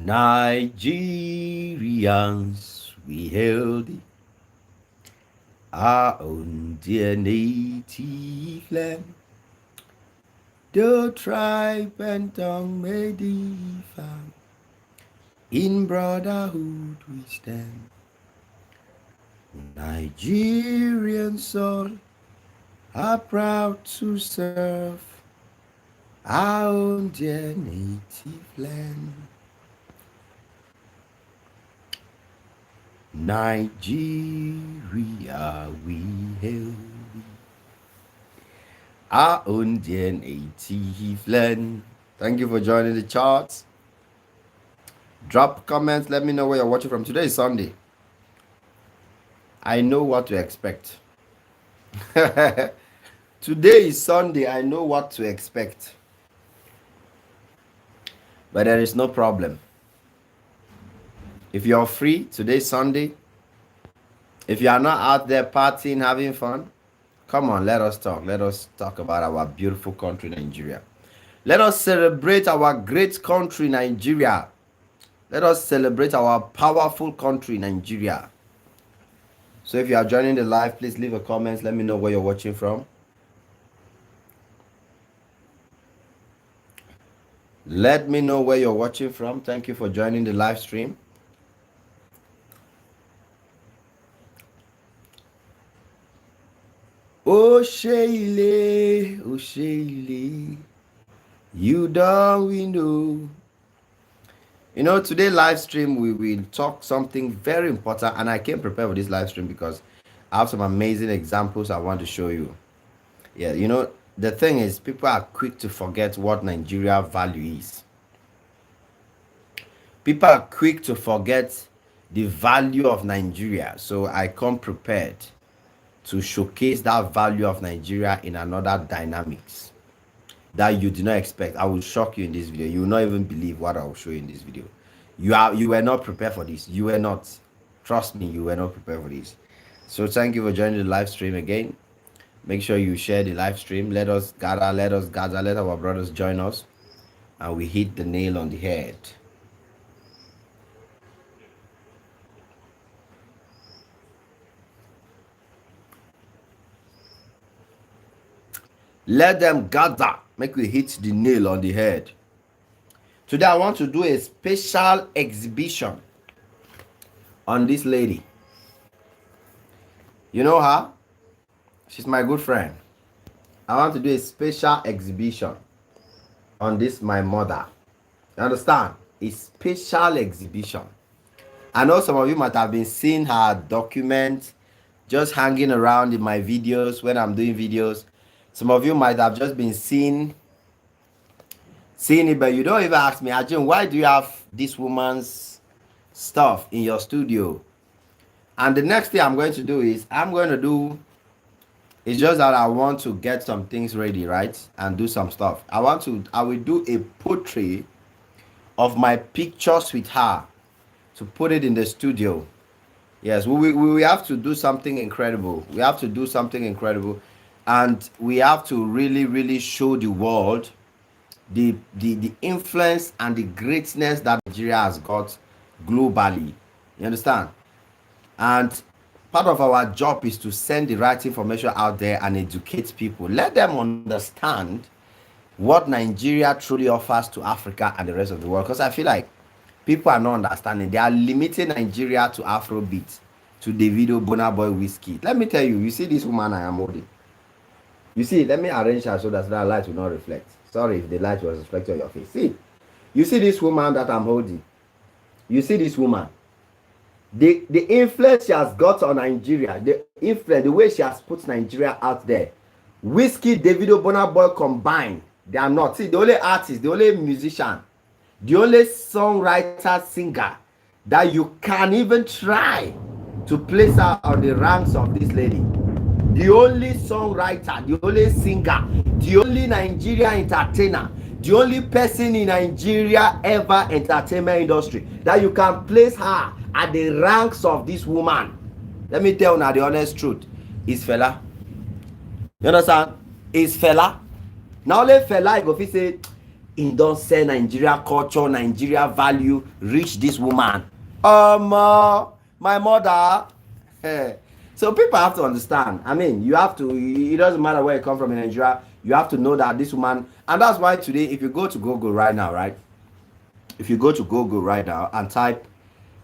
Nigerians, we hail thee, our own dear native land. Though tribe and tongue may differ, in brotherhood we stand. Nigerians all are proud to serve our own dear native land. Nigeria, we hail thee, our own dear native land. Thank you for joining the charts. Drop comments, let me know where you're watching from. Today is Sunday. I know what to expect. Today is Sunday, I know what to expect. But there is no problem. If you're free, today's Sunday. If you are not out there partying, having fun, come on, let us talk. Let us talk about our beautiful country, Nigeria. Let us celebrate our great country, Nigeria. Let us celebrate our powerful country, Nigeria. So if you are joining the live, please leave a comment. Let me know where you're watching from. Let me know where you're watching from. Thank you for joining the live stream. Osheile, Osheile, you don't we know. You know, today live stream, we will talk something very important, and I came prepared for this live stream because I have some amazing examples I want to show you. Yeah, you know, the thing is, people are quick to forget what Nigeria value is. People are quick to forget the value of Nigeria. So I come prepared to showcase that value of Nigeria in another dynamics that you did not expect. I will shock you in this video. You will not even believe what I will show you in this video. You were not prepared for this. You were not. Trust me, you were not prepared for this. So thank you for joining the live stream again. Make sure you share the live stream. Let us gather, let our brothers join us, and we hit the nail on the head. Let them gather, make we hit the nail on the head. Today I want to do a special exhibition on this lady. You know her? She's my good friend. I want to do a special exhibition on this, my mother. You understand? A special exhibition. I know some of you might have been seeing her documents just hanging around in my videos when I'm doing videos. Some of you might have just been seeing it, but you don't even ask me, Ajin, why do you have this woman's stuff in your studio? And the next thing I'm going to do is, it's just that I want to get some things ready, right? And do some stuff. I will do a portrait of my pictures with her to put it in the studio. Yes, we have to do something incredible. We have to do something incredible. And we have to really, really show the world the influence and the greatness that Nigeria has got globally. You understand? And part of our job is to send the right information out there and educate people. Let them understand what Nigeria truly offers to Africa and the rest of the world. Because I feel like people are not understanding. They are limiting Nigeria to Afrobeat, to Davido, Burna Boy, Whiskey. Let me tell you, you see this woman I am holding. You see, let me arrange her so that light will not reflect. Sorry if the light was reflecting on your face. See, you see this woman that I'm holding. You see this woman. The influence she has got on Nigeria, the influence, the way she has put Nigeria out there. Whiskey, Davido, Burna Boy combined, they are not. See, the only artist, the only musician, the only songwriter, singer that you can even try to place her on the ranks of this lady. The only songwriter, the only singer, the only Nigeria entertainer, the only person in Nigeria ever entertainment industry that you can place her at the ranks of this woman. Let me tell you now the honest truth. Is Fela. You understand? Is Fela. Now let Fela go fit say In don't say Nigeria culture, Nigeria value, reach this woman. My mother. Eh. So people have to understand. I mean, you have to. It doesn't matter where you come from in Nigeria. You have to know that this woman, and that's why today, if you go to Google right now, right? If you go to Google right now and type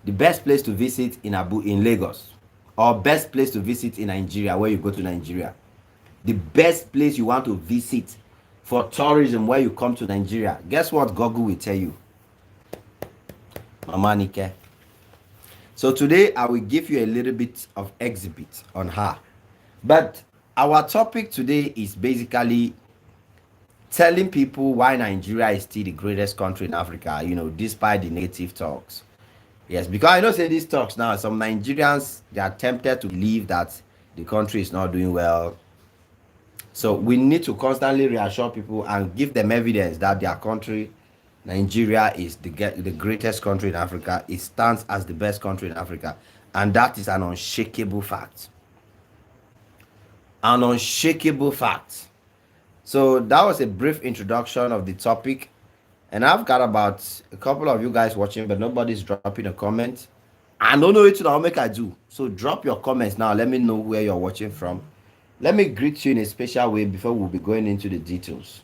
the best place to visit in Lagos, or best place to visit in Nigeria, where you go to Nigeria, the best place you want to visit for tourism where you come to Nigeria, guess what Google will tell you? Mama Nike. So today I will give you a little bit of exhibit on her. But our topic today is basically telling people why Nigeria is still the greatest country in Africa, despite the negative talks. Yes, because I know say these talks now, some Nigerians they are tempted to believe that the country is not doing well. So we need to constantly reassure people and give them evidence that their country, Nigeria, is the greatest country in Africa. It stands as the best country in Africa. And that is an unshakable fact. An unshakable fact. So that was a brief introduction of the topic. And I've got about a couple of you guys watching, but nobody's dropping a comment. I don't know what to make I do. So drop your comments now. Let me know where you're watching from. Let me greet you in a special way before we'll be going into the details.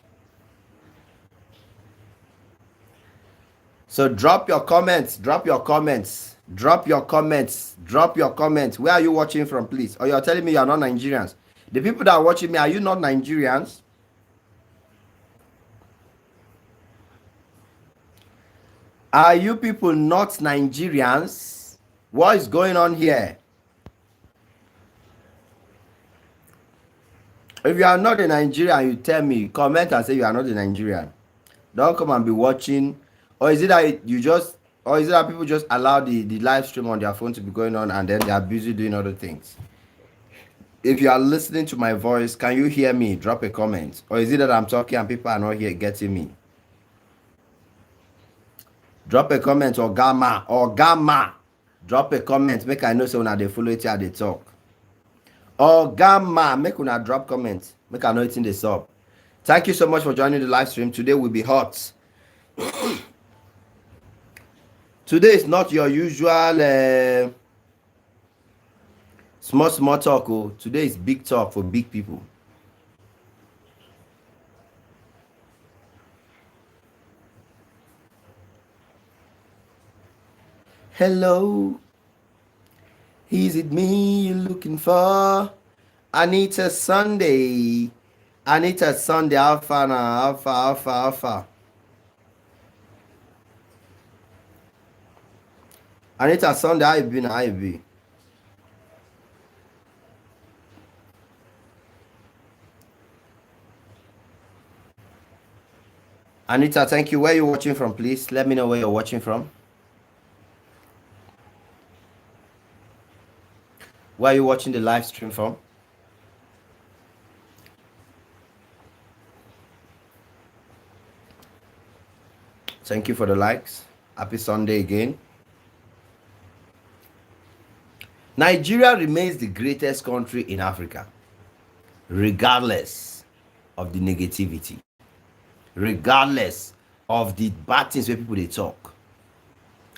So drop your comments, drop your comments, drop your comments, drop your comments. Where are you watching from, please? Or you're telling me you're not Nigerians? The people that are watching me, are you not Nigerians? Are you people not Nigerians? What is going on here? If you are not a Nigerian, you tell me, comment and say you are not a Nigerian. Don't come and be watching. Or is it that people just allow the live stream on their phone to be going on and then they are busy doing other things? If you are listening to my voice, can you hear me? Drop a comment. Or is it that I'm talking and people are not here getting me? Drop a comment or gamma. Drop a comment. Make I know so when they follow it here they talk. Or gamma. Make una drop comments. Make I know it's in the sub. Thank you so much for joining the live stream. Today will be hot. Today is not your usual small talk. Oh. Today is big talk for big people. Hello. Is it me you're looking for? Anita Sunday. Anita Sunday. Alpha. Anita Sunday, how you been? Anita, thank you. Where are you watching from, please? Let me know where you're watching from. Where are you watching the live stream from? Thank you for the likes. Happy Sunday again. Nigeria remains the greatest country in Africa, regardless of the negativity, regardless of the bad things where people they talk.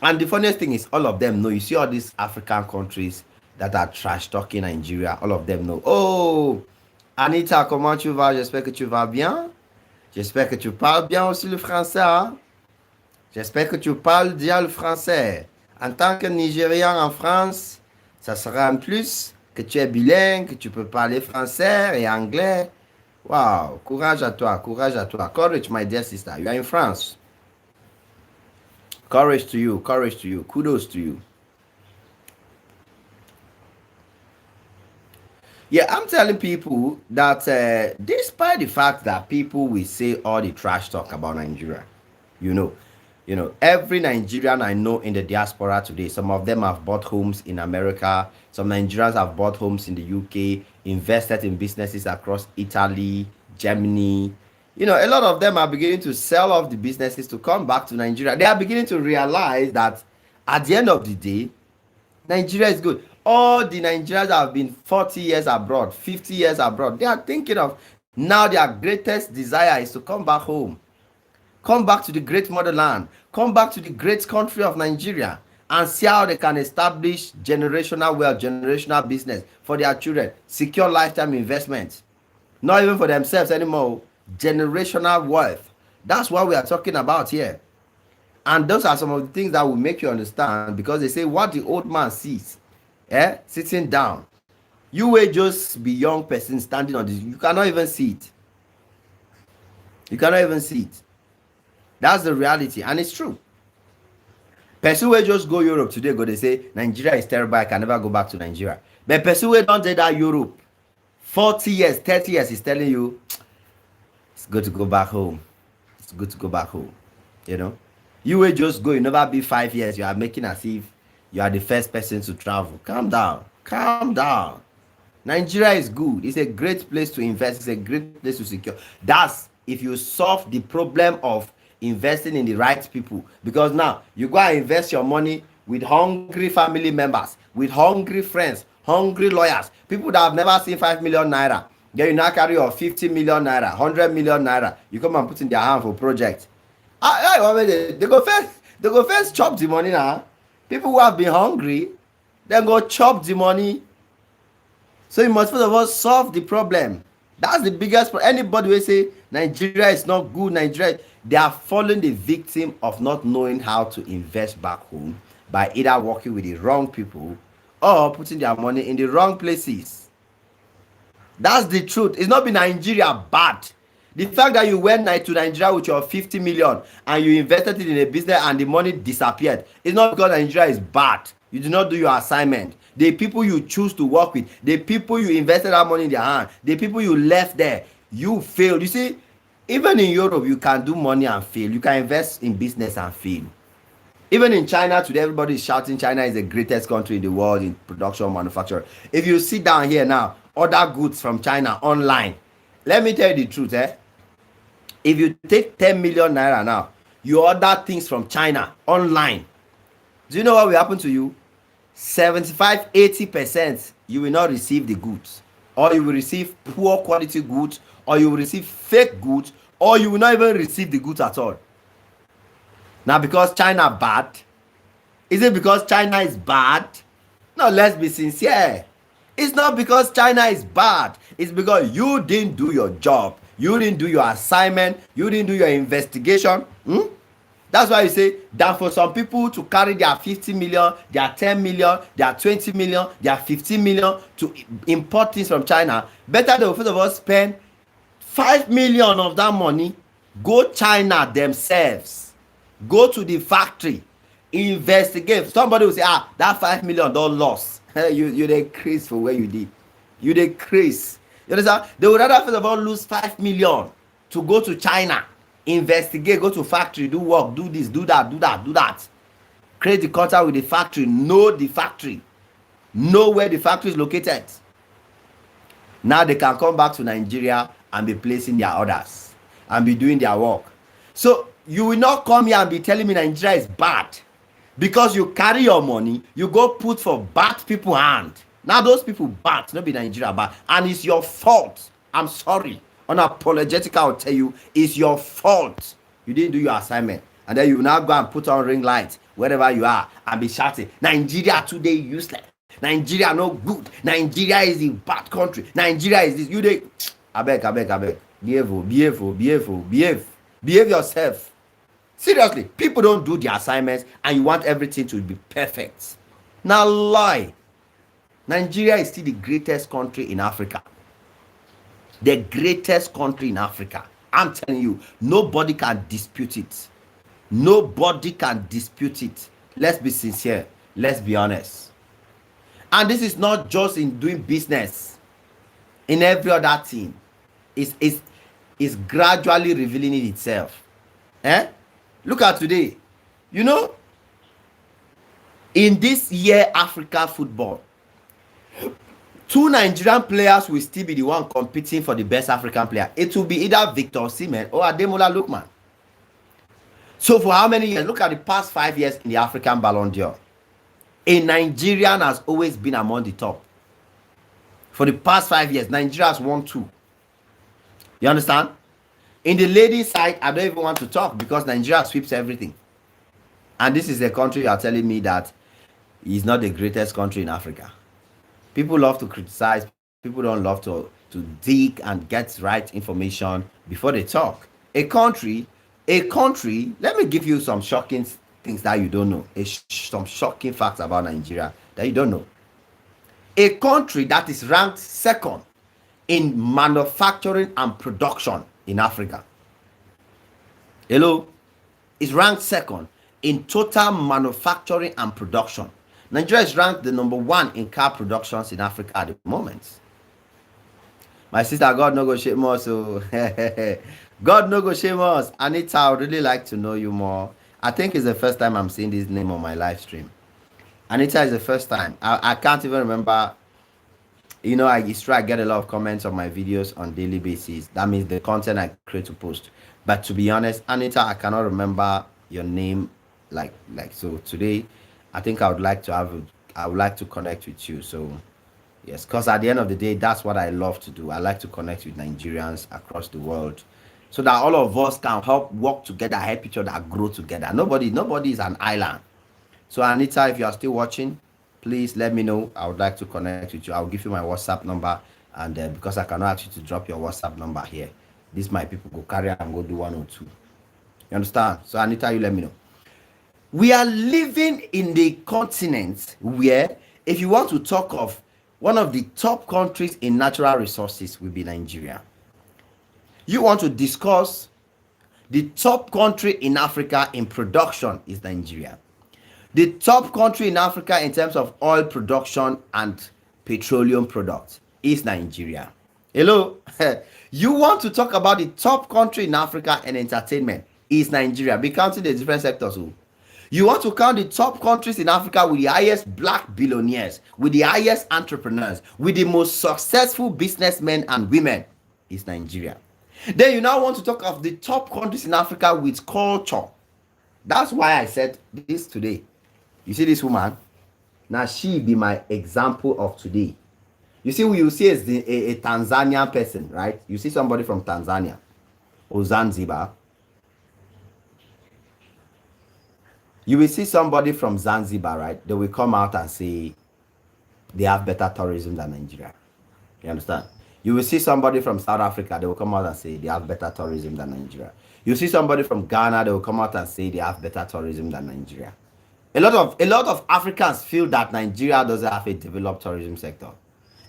And the funniest thing is, all of them know. You see all these African countries that are trash talking Nigeria, all of them know. Oh, Anita, comment tu vas? J'espère que tu vas bien. J'espère que tu parles bien aussi le français. Hein? J'espère que tu parles bien le français. En tant que Nigérian en France, ça sera un plus que tu es bilingue, que tu peux parler français et anglais. Wow, courage à toi. Courage, my dear sister. You are in France. Courage to you. Kudos to you. Yeah, I'm telling people that despite the fact that people will say all the trash talk about Nigeria, every Nigerian I know in the diaspora today, some of them have bought homes in America, some Nigerians have bought homes in the UK, invested in businesses across Italy, Germany. A lot of them are beginning to sell off the businesses to come back to Nigeria. They are beginning to realize that at the end of the day, Nigeria is good. All the Nigerians that have been 40 years abroad, 50 years abroad, they are thinking of now their greatest desire is to come back home Come back to the great motherland. Come back to the great country of Nigeria and see how they can establish generational wealth, generational business for their children, secure lifetime investments. Not even for themselves anymore. Generational wealth. That's what we are talking about here. And those are some of the things that will make you understand, because they say what the old man sees, sitting down, you will just be young person standing on this. You cannot even see it. You cannot even see it. That's the reality, and it's true. Person will just go Europe today, go they say Nigeria is terrible, I can never go back to Nigeria. But person will don't say that Europe 40 years, 30 years is telling you it's good to go back home. It's good to go back home. You know, you will just go, you never be 5 years, you are making as if you are the first person to travel. Calm down, calm down. Nigeria is good. It's a great place to invest. It's a great place to secure. That's if you solve the problem of investing in the right people. Because now you go and invest your money with hungry family members, with hungry friends, hungry lawyers, people that have never seen 5 million naira. Then you now carry your 50 million naira, 100 million naira. You come and put in their hand for project. They go first chop the money now. People who have been hungry, then go chop the money. So you must first of all solve the problem. That's the biggest problem. Anybody will say Nigeria is not good, Nigeria, they are falling the victim of not knowing how to invest back home by either working with the wrong people or putting their money in the wrong places. That's the truth. It's not be Nigeria bad. The fact that you went to Nigeria with your 50 million and you invested it in a business and the money disappeared, it's not because Nigeria is bad. You do not do your assignment. The people you choose to work with, the people you invested that money in their hand, the people you left there, you failed. You see, even in Europe, you can do money and fail. You can invest in business and fail. Even in China today, everybody is shouting China is the greatest country in the world in production, manufacturing. If you sit down here now, order goods from China online, let me tell you the truth, if you take 10 million naira now, you order things from China online, do you know what will happen to you? 75-80% you will not receive the goods, or you will receive poor quality goods, or you will receive fake goods, or you will not even receive the goods at all. Now, because China bad? Is it because China is bad? No, let's be sincere. It's not because China is bad. It's because you didn't do your job. You didn't do your assignment. You didn't do your investigation. That's why you say that for some people to carry their 50 million, their 10 million, their 20 million, their 15 million to import things from China, better they will first of all spend 5 million of that money, go China themselves, go to the factory, investigate. Somebody will say, that 5 million don't loss. you decrease for where you did. You decrease. You understand? They would rather first of all lose 5 million to go to China, investigate, go to factory, do work, do this, do that. Create the contact with the factory, know the factory, know where the factory is located. Now they can come back to Nigeria and be placing their orders and be doing their work. So you will not come here and be telling me Nigeria is bad because you carry your money, you go put for bad people hand. Now those people bad, not be Nigeria bad, and it's your fault. I'm sorry, unapologetic, I'll tell you, it's your fault. You didn't do your assignment, and then you now go and put on ring lights wherever you are and be shouting, Nigeria today useless, Nigeria no good, Nigeria is a bad country, Nigeria is this. You dey abeg, behave yourself. Seriously, people don't do their assignments and you want everything to be perfect. Now lie. Nigeria is still the greatest country in Africa. The greatest country in Africa. I'm telling you, nobody can dispute it. Nobody can dispute it. Let's be sincere. Let's be honest. And this is not just in doing business. In every other thing. It's gradually revealing it itself. Look at today. You know, in this year Africa football, 2 Nigerian players will still be the one competing for the best African player. It will be either Victor Osimhen or Ademola Lookman. So for how many years? Look at the past 5 years in the African Ballon d'Or. A Nigerian has always been among the top. For the past 5 years, Nigeria has won 2. You understand? In the ladies' side, I don't even want to talk because Nigeria sweeps everything. And this is a country you are telling me that is not the greatest country in Africa. People love to criticize. People don't love to dig and get right information before they talk. A country, a country. Let me give you some shocking things that you don't know. Some shocking facts about Nigeria that you don't know. A country that is ranked second in manufacturing and production in Africa. Hello, is ranked second in total manufacturing and production. Nigeria is ranked the number one in car productions in Africa at the moment. My sister, God no go shame us. So God no go shame us. Anita, I would really like to know you more. I think it's the first time I'm seeing this name on my live stream. Anita is the first time. I can't even remember. You know, it's true I get a lot of comments on my videos on daily basis. That means the content I create to post. But to be honest, Anita, I cannot remember your name like so today. I think I would like to connect with you. So yes, because at the end of the day, that's what I love to do. I like to connect with Nigerians across the world so that all of us can help work together, help each other grow together. Nobody is an island. So Anita, if you are still watching, please let me know. I would like to connect with you. I'll give you my WhatsApp number, and because I cannot ask you to drop your WhatsApp number here, this my people go carry and go do 102. You understand? So Anita, you let me know. We are living in the continent where, if you want to talk of one of the top countries in natural resources, will be Nigeria. You want to discuss the top country in Africa in production is Nigeria. The top country in Africa in terms of oil production and petroleum products is Nigeria. Hello? You want to talk about the top country in Africa in entertainment is Nigeria. Be counting the different sectors. You want to count the top countries in Africa with the highest black billionaires, with the highest entrepreneurs, with the most successful businessmen and women is Nigeria. Then you now want to talk of the top countries in Africa with culture. That's why I said this today. You see this woman? Now she be my example of today. You see who you see is a Tanzanian person, right? You see somebody from Tanzania or Zanzibar. You will see somebody from Zanzibar, right? They will come out and say they have better tourism than Nigeria. You understand? You will see somebody from South Africa, they will come out and say they have better tourism than Nigeria. You see somebody from Ghana, they will come out and say they have better tourism than Nigeria. A lot of Africans feel that Nigeria doesn't have a developed tourism sector.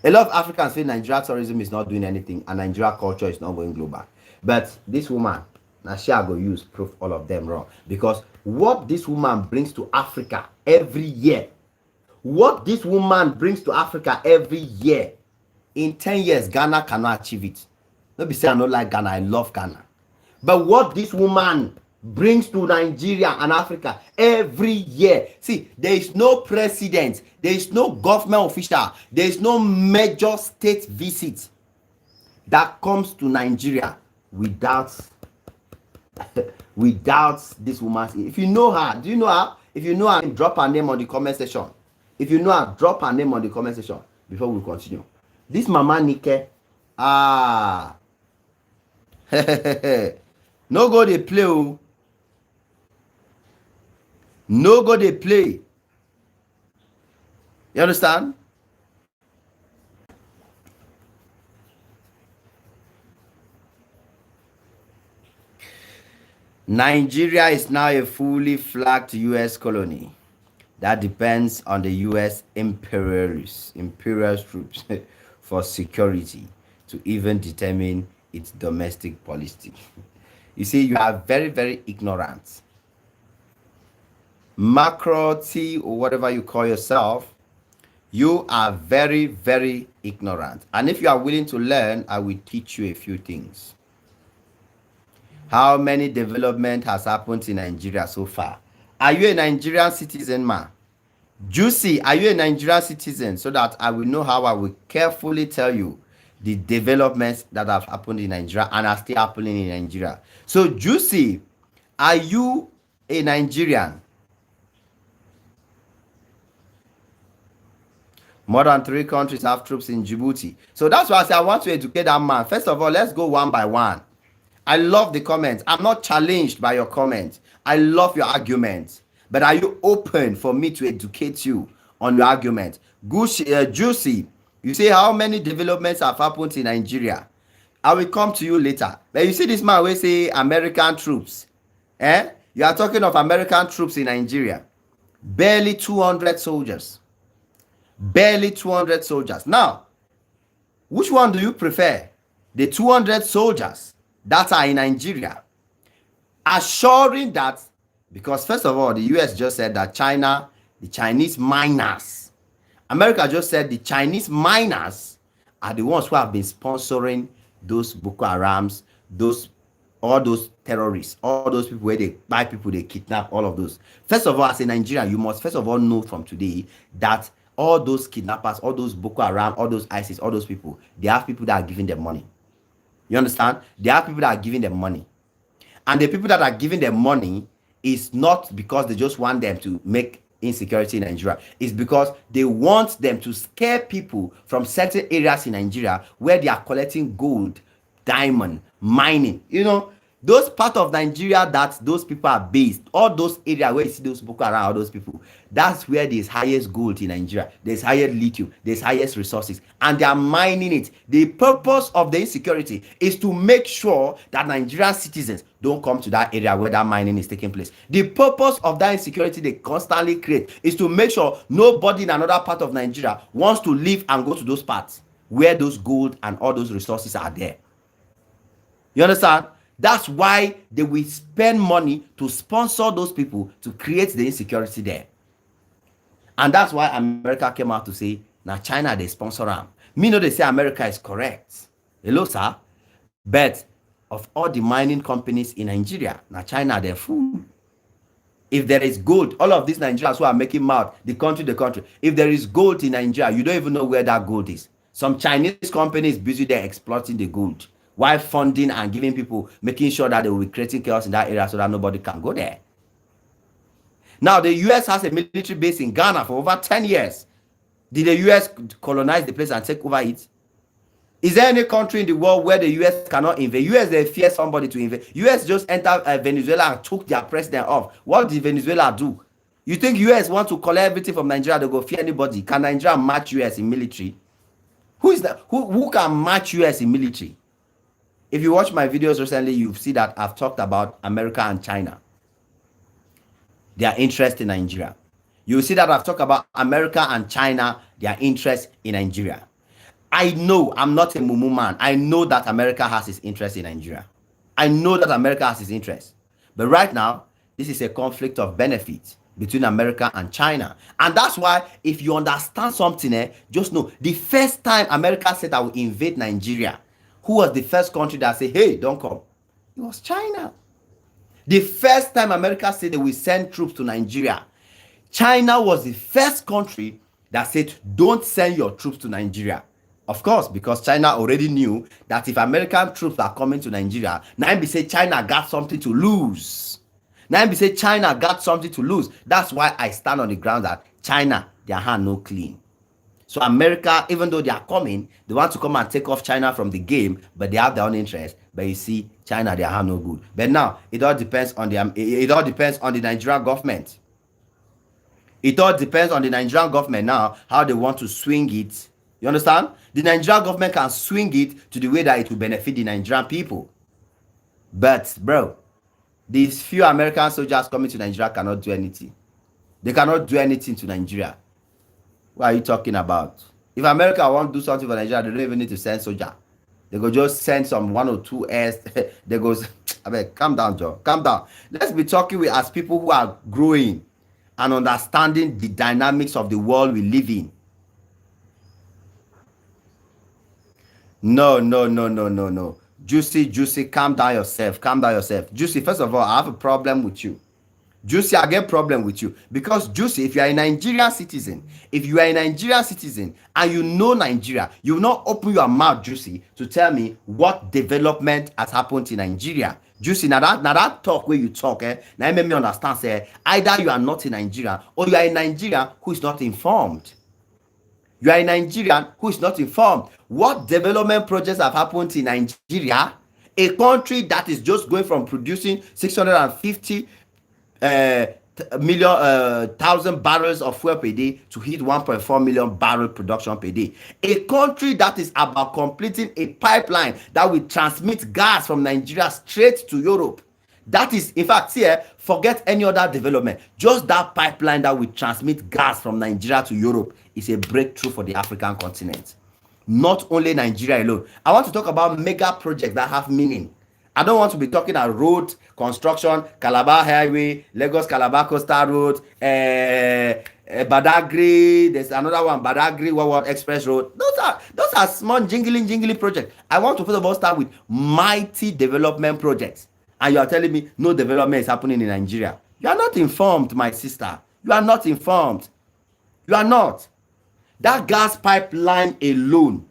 A lot of Africans feel Nigeria tourism is not doing anything and Nigeria culture is not going global. But this woman, now she go use proof all of them wrong. Because what this woman brings to Africa every year, in 10 years, Ghana cannot achieve it. Don't be saying I don't like Ghana, I love Ghana. But what this woman brings to Nigeria and Africa every year. See, there is no president, there is no government official, there is no major state visit that comes to Nigeria without this woman. If you know her, do you know her? If you know her, drop her name on the comment section. If you know her, drop her name on the comment section before we continue. This Mama Nike, no go dey play o. No go dey play. You understand? Nigeria is now a fully flagged US colony. That depends on the US imperial troops for security to even determine its domestic policy. You see, you are very, very ignorant. Macro T or whatever you call yourself, you are very, very ignorant. And if you are willing to learn, I will teach you a few things. How many development has happened in Nigeria so far? Are you a Nigerian citizen, ma? Juicy, are you a Nigerian citizen? So that I will know how I will carefully tell you the developments that have happened in Nigeria and are still happening in Nigeria. So Juicy, are you a Nigerian? More than 3 countries have troops in Djibouti. So that's why I say I want to educate that man. First of all, let's go one by one. I love the comments. I'm not challenged by your comments. I love your arguments. But are you open for me to educate you on your argument? Juicy, you say how many developments have happened in Nigeria? I will come to you later. But you see this man will say American troops. Eh? You are talking of American troops in Nigeria. Barely 200 soldiers. Barely 200 soldiers. Now, which one do you prefer? The 200 soldiers that are in Nigeria, assuring that, because first of all, the US just said that China, the Chinese miners, America just said the Chinese miners are the ones who have been sponsoring those Boko Harams, all those terrorists, all those people where they buy people, they kidnap, all of those. First of all, as a Nigerian, you must first of all know from today that all those kidnappers, all those Boko Haram, all those ISIS, all those people, they have people that are giving them money. You understand? They have people that are giving them money. And the people that are giving them money is not because they just want them to make insecurity in Nigeria. It's because they want them to scare people from certain areas in Nigeria where they are collecting gold, diamond, mining. You know, those part of Nigeria that those people are based, all those areas where you see those Boko Haram, all those people, that's where there's highest gold in Nigeria. There's highest lithium, there's highest resources, and they are mining it. The purpose of the insecurity is to make sure that Nigerian citizens don't come to that area where that mining is taking place. The purpose of that insecurity they constantly create is to make sure nobody in another part of Nigeria wants to live and go to those parts where those gold and all those resources are there. You understand? That's why they will spend money to sponsor those people to create the insecurity there. And that's why America came out to say, now China, they sponsor them. Me know they say America is correct. Hello, sir. But of all the mining companies in Nigeria, now China, they're full. If there is gold, all of these Nigerians who are making mouth, the country, if there is gold in Nigeria, you don't even know where that gold is. Some Chinese companies busy there exploiting the gold, while funding and giving people, making sure that they will be creating chaos in that area so that nobody can go there. Now, the US has a military base in Ghana for over 10 years. Did the US colonize the place and take over it? Is there any country in the world where the US cannot invade? US, they fear somebody to invade. US just entered Venezuela and took their president off. What did Venezuela do? You think US want to collect everything from Nigeria? They go fear anybody. Can Nigeria match US in military? Who is that? Who can match US in military? If you watch my videos recently, you see that I've talked about America and China, their interest in Nigeria. You see that I've talked about America and China, their interest in Nigeria. I know I'm not a mumu man. I know that America has its interest in Nigeria. I know that America has its interest. But right now, this is a conflict of benefit between America and China. And that's why if you understand something, just know the first time America said I will invade Nigeria, who was the first country that said, hey, don't come? It was China. The first time America said they will send troops to Nigeria, China was the first country that said, don't send your troops to Nigeria. Of course, because China already knew that if American troops are coming to Nigeria, now be say China got something to lose. Now be say China got something to lose. That's why I stand on the ground that China, their hand no clean. So America, even though they are coming, they want to come and take off China from the game, but they have their own interest. But you see, China, they are no good. But now it all depends on the Nigerian government. It all depends on the Nigerian government now, how they want to swing it. You understand? The Nigerian government can swing it to the way that it will benefit the Nigerian people. But, bro, these few American soldiers coming to Nigeria cannot do anything. They cannot do anything to Nigeria. What are you talking about? If America want to do something for Nigeria, they don't even need to send soldier. They go just send some 1 or 2 airs. They go, I mean, calm down, Joe. Calm down. Let's be talking with as people who are growing and understanding the dynamics of the world we live in. No. Juicy, calm down yourself. Juicy, first of all, I have a problem with you. Juicy, I get problem with you. Because Juicy, if you are a Nigerian citizen, and you know Nigeria, you will not open your mouth, Juicy, to tell me what development has happened in Nigeria. Juicy, now that talk where you talk, now make me understand, say, either you are not in Nigeria, or you are a Nigerian who is not informed. You are a Nigerian who is not informed. What development projects have happened in Nigeria A country that is just going from producing 650 uh, million thousand barrels of fuel per day to hit 1.4 million barrel production per day. A country that is about completing a pipeline that will transmit gas from Nigeria straight to Europe. That is, in fact, here, forget any other development. Just that pipeline that will transmit gas from Nigeria to Europe is a breakthrough for the African continent. Not only Nigeria alone. I want to talk about mega projects that have meaning. I don't want to be talking about road construction, Calabar Highway, Lagos Calabar Coastal Road, Badagry. There's another one, Badagry Wawa Express Road. Those are small jingling projects. I want to first of all start with mighty development projects. And you are telling me no development is happening in Nigeria. You are not informed, my sister. You are not informed. You are not. That gas pipeline alone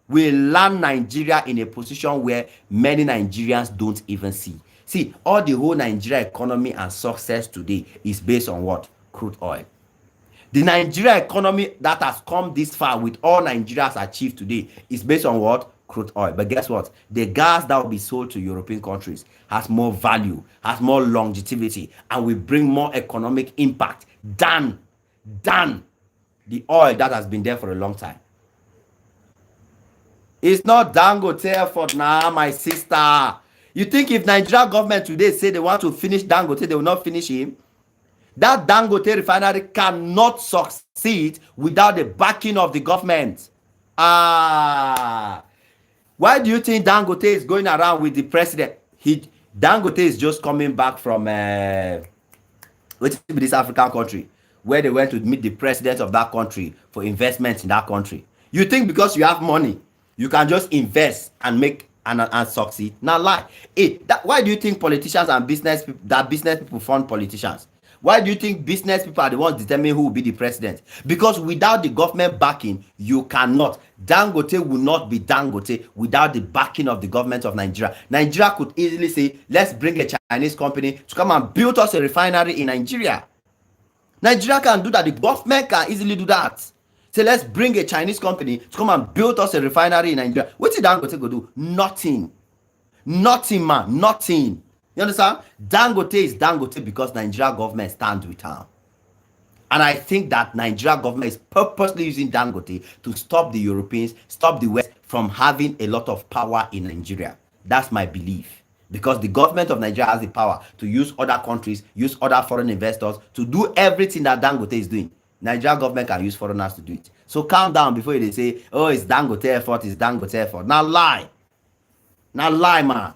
will land Nigeria in a position where many Nigerians don't even see. See, all the whole Nigeria economy and success today is based on what? Crude oil. The Nigeria economy that has come this far with all Nigeria has achieved today is based on what? Crude oil. But guess what? The gas that will be sold to European countries has more value, has more longevity, and will bring more economic impact than the oil that has been there for a long time. It's not Dangote effort now, my sister. You think if Nigeria government today say they want to finish Dangote, they will not finish him? That Dangote refinery cannot succeed without the backing of the government. Why do you think Dangote is going around with the president? Dangote is just coming back from this African country where they went to meet the president of that country for investment in that country. You think because you have money, you can just invest and make and succeed? Now lie. Why do you think politicians and business people fund politicians? Why do you think business people are the ones determining who will be the president? Because without the government backing, you cannot. Dangote will not be Dangote without the backing of the government of Nigeria. Nigeria could easily say, let's bring a Chinese company to come and build us a refinery in Nigeria. Nigeria can do that. The government can easily do that. Say, let's bring a Chinese company to come and build us a refinery in Nigeria. What did Dangote go do? Nothing. Nothing, man. Nothing. You understand? Dangote is Dangote because Nigeria government stands with her. And I think that Nigeria government is purposely using Dangote to stop the Europeans, stop the West from having a lot of power in Nigeria. That's my belief. Because the government of Nigeria has the power to use other countries, use other foreign investors to do everything that Dangote is doing. Nigeria government can use foreigners to do it. So calm down before they say, oh, it's Dangote effort, it's Dangote effort. Now lie. Now lie, man.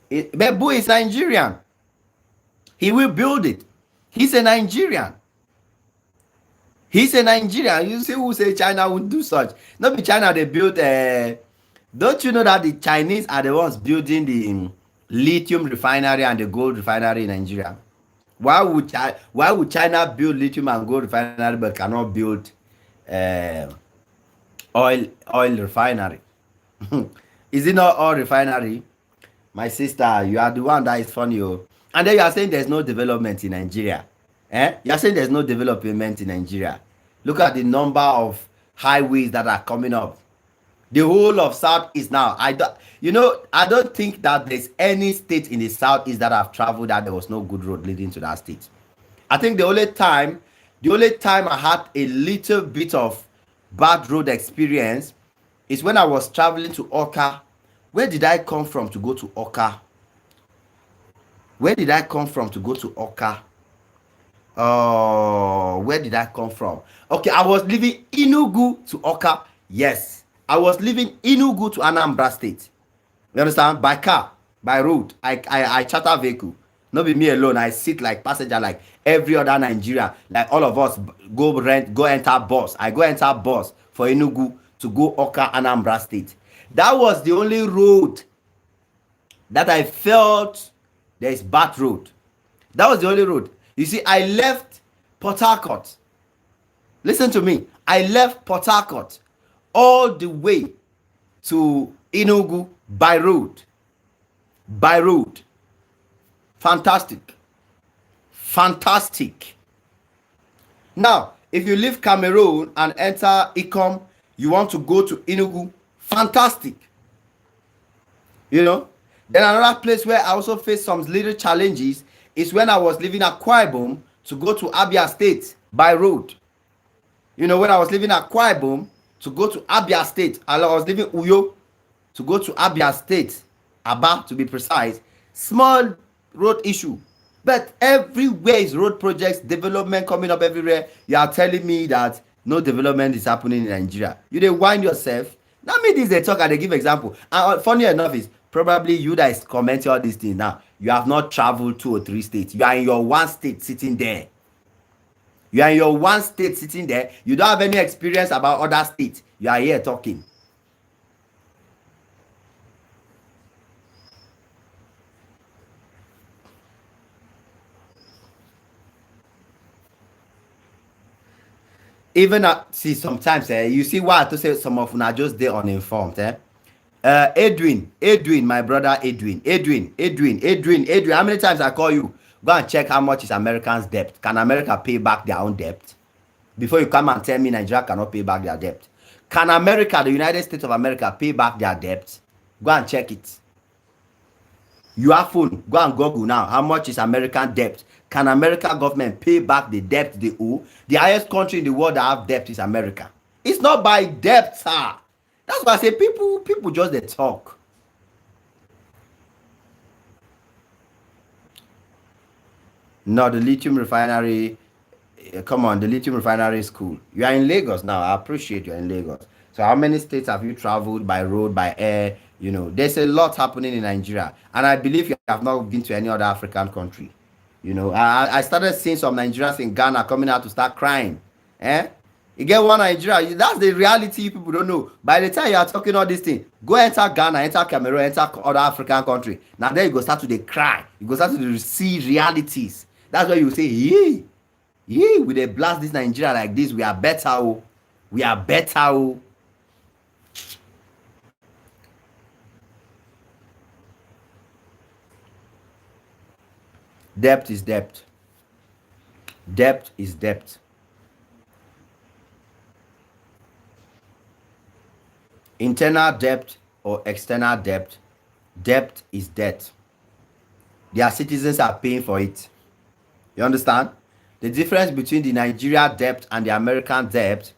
Bebu is Nigerian. He will build it. He's a Nigerian. He's a Nigerian. You see who say China would do such? Not be China, they built don't you know that the Chinese are the ones building the lithium refinery and the gold refinery in Nigeria? Why would China build lithium and gold refinery but cannot build oil refinery? Is it not oil refinery? My sister, you are the one that is funny. Oh. And then you are saying there's no development in Nigeria. You are saying there's no development in Nigeria. Look at the number of highways that are coming up. The whole of Southeast now. I don't think that there's any state in the Southeast that I've traveled that there was no good road leading to that state. I think the only time I had a little bit of bad road experience is when I was traveling to Oka. Where did I come from to go to Oka? Where did I come from to go to Oka? Where did I come from? Okay, I was leaving Enugu to Oka. Yes, I was leaving Enugu to Anambra State. You understand? By car, by road. I charter vehicle. Not be me alone. I sit like passenger like every other Nigerian. Like all of us go enter bus. I go enter bus for Enugu to go Oka, Anambra State. That was the only road that I felt there is bad road. That was the only road. You see, I left Port Harcourt. Listen to me. I left Port Harcourt all the way to Enugu by road. By road. Fantastic. Fantastic. Now, if you leave Cameroon and enter Ikom, you want to go to Enugu. Fantastic. You know, then another place where I also faced some little challenges is when I was living at Akwa Ibom to go to Abia State by road. You know, when I was living at Akwa Ibom to go to Abia State, I was living Uyo to go to Abia State, Aba to be precise, small road issue. But everywhere is road projects, development coming up everywhere. You are telling me that no development is happening in Nigeria. You dey whine yourself. Now me this they talk and they give example. And funny enough is probably you that is commenting all these things now. You have not traveled 2 or 3 states. You are in your one state sitting there. You are in your one state sitting there. You don't have any experience about other states. You are here talking. Even see sometimes you see why I to say some of una just dey uninformed. Edwin, my brother Edwin. How many times I call you? Go and check how much is Americans' debt. Can America pay back their own debt? Before you come and tell me Nigeria cannot pay back their debt. Can America, the United States of America, pay back their debt? Go and check it. You have phone, go and Google now. How much is American debt? Can American government pay back the debt they owe? The highest country in the world that have debt is America. It's not by debt, sir. That's why I say people just they talk. No, the lithium refinery. Come on, the lithium refinery is cool. You are in Lagos now. I appreciate you're in Lagos. So how many states have you traveled by road, by air? You know, there's a lot happening in Nigeria. And I believe you have not been to any other African country. You know, I started seeing some Nigerians in Ghana coming out to start crying. You get one Nigeria, that's the reality people don't know. By the time you are talking all these things, go enter Ghana, enter Cameroon, enter other African country. Now there you go start to dey cry. You go start to see realities. That's why you say, yeah, we dey blast this Nigeria like this. We are better, oh. We are better, oh. Debt is debt. Debt is debt. Internal debt or external debt, debt is debt. Their citizens are paying for it. You understand? The difference between the Nigeria debt and the American debt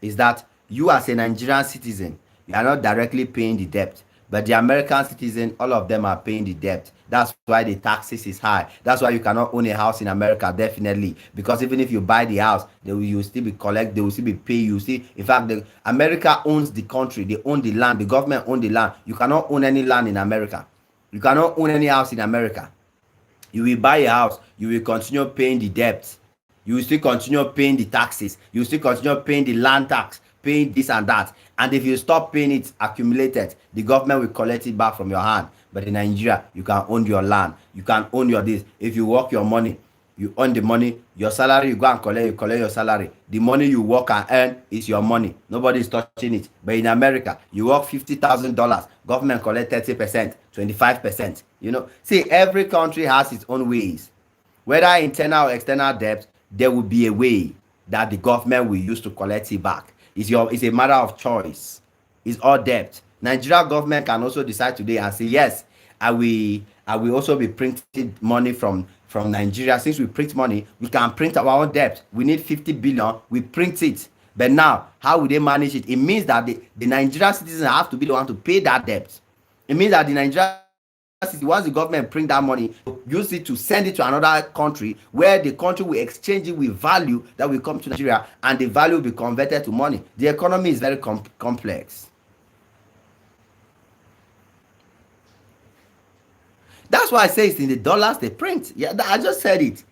is that you as a Nigerian citizen, you are not directly paying the debt. But the American citizen, all of them are paying the debt. That's why the taxes is high. That's why you cannot own a house in America, definitely. Because even if you buy the house, they will still be they will still be pay you. See, in fact, America owns the country. They own the land. The government owns the land. You cannot own any land in America. You cannot own any house in America. You will buy a house. You will continue paying the debt. You will still continue paying the taxes. You will still continue paying the land tax, paying this and that. And if you stop paying it accumulated, the government will collect it back from your hand. But in Nigeria, you can own your land. You can own your this. If you work your money, you earn the money. Your salary, you go and collect your salary. The money you work and earn is your money. Nobody is touching it. But in America, you work $50,000. Government collect 30%, 25%. You know, see, every country has its own ways. Whether internal or external debt, there will be a way that the government will use to collect it back. It's a matter of choice. It's all debt. Nigeria government can also decide today and say, yes, I will also be printing money from Nigeria. Since we print money, we can print our own debt. We need 50 billion, we print it. But now, how will they manage it? It means that the Nigerian citizens have to be the one to pay that debt. It means that the Nigerian once the government print that money, use it to send it to another country where the country will exchange it with value that will come to Nigeria, and the value will be converted to money. The economy is very complex. That's why I say it's in the dollars they print. Yeah, I just said it.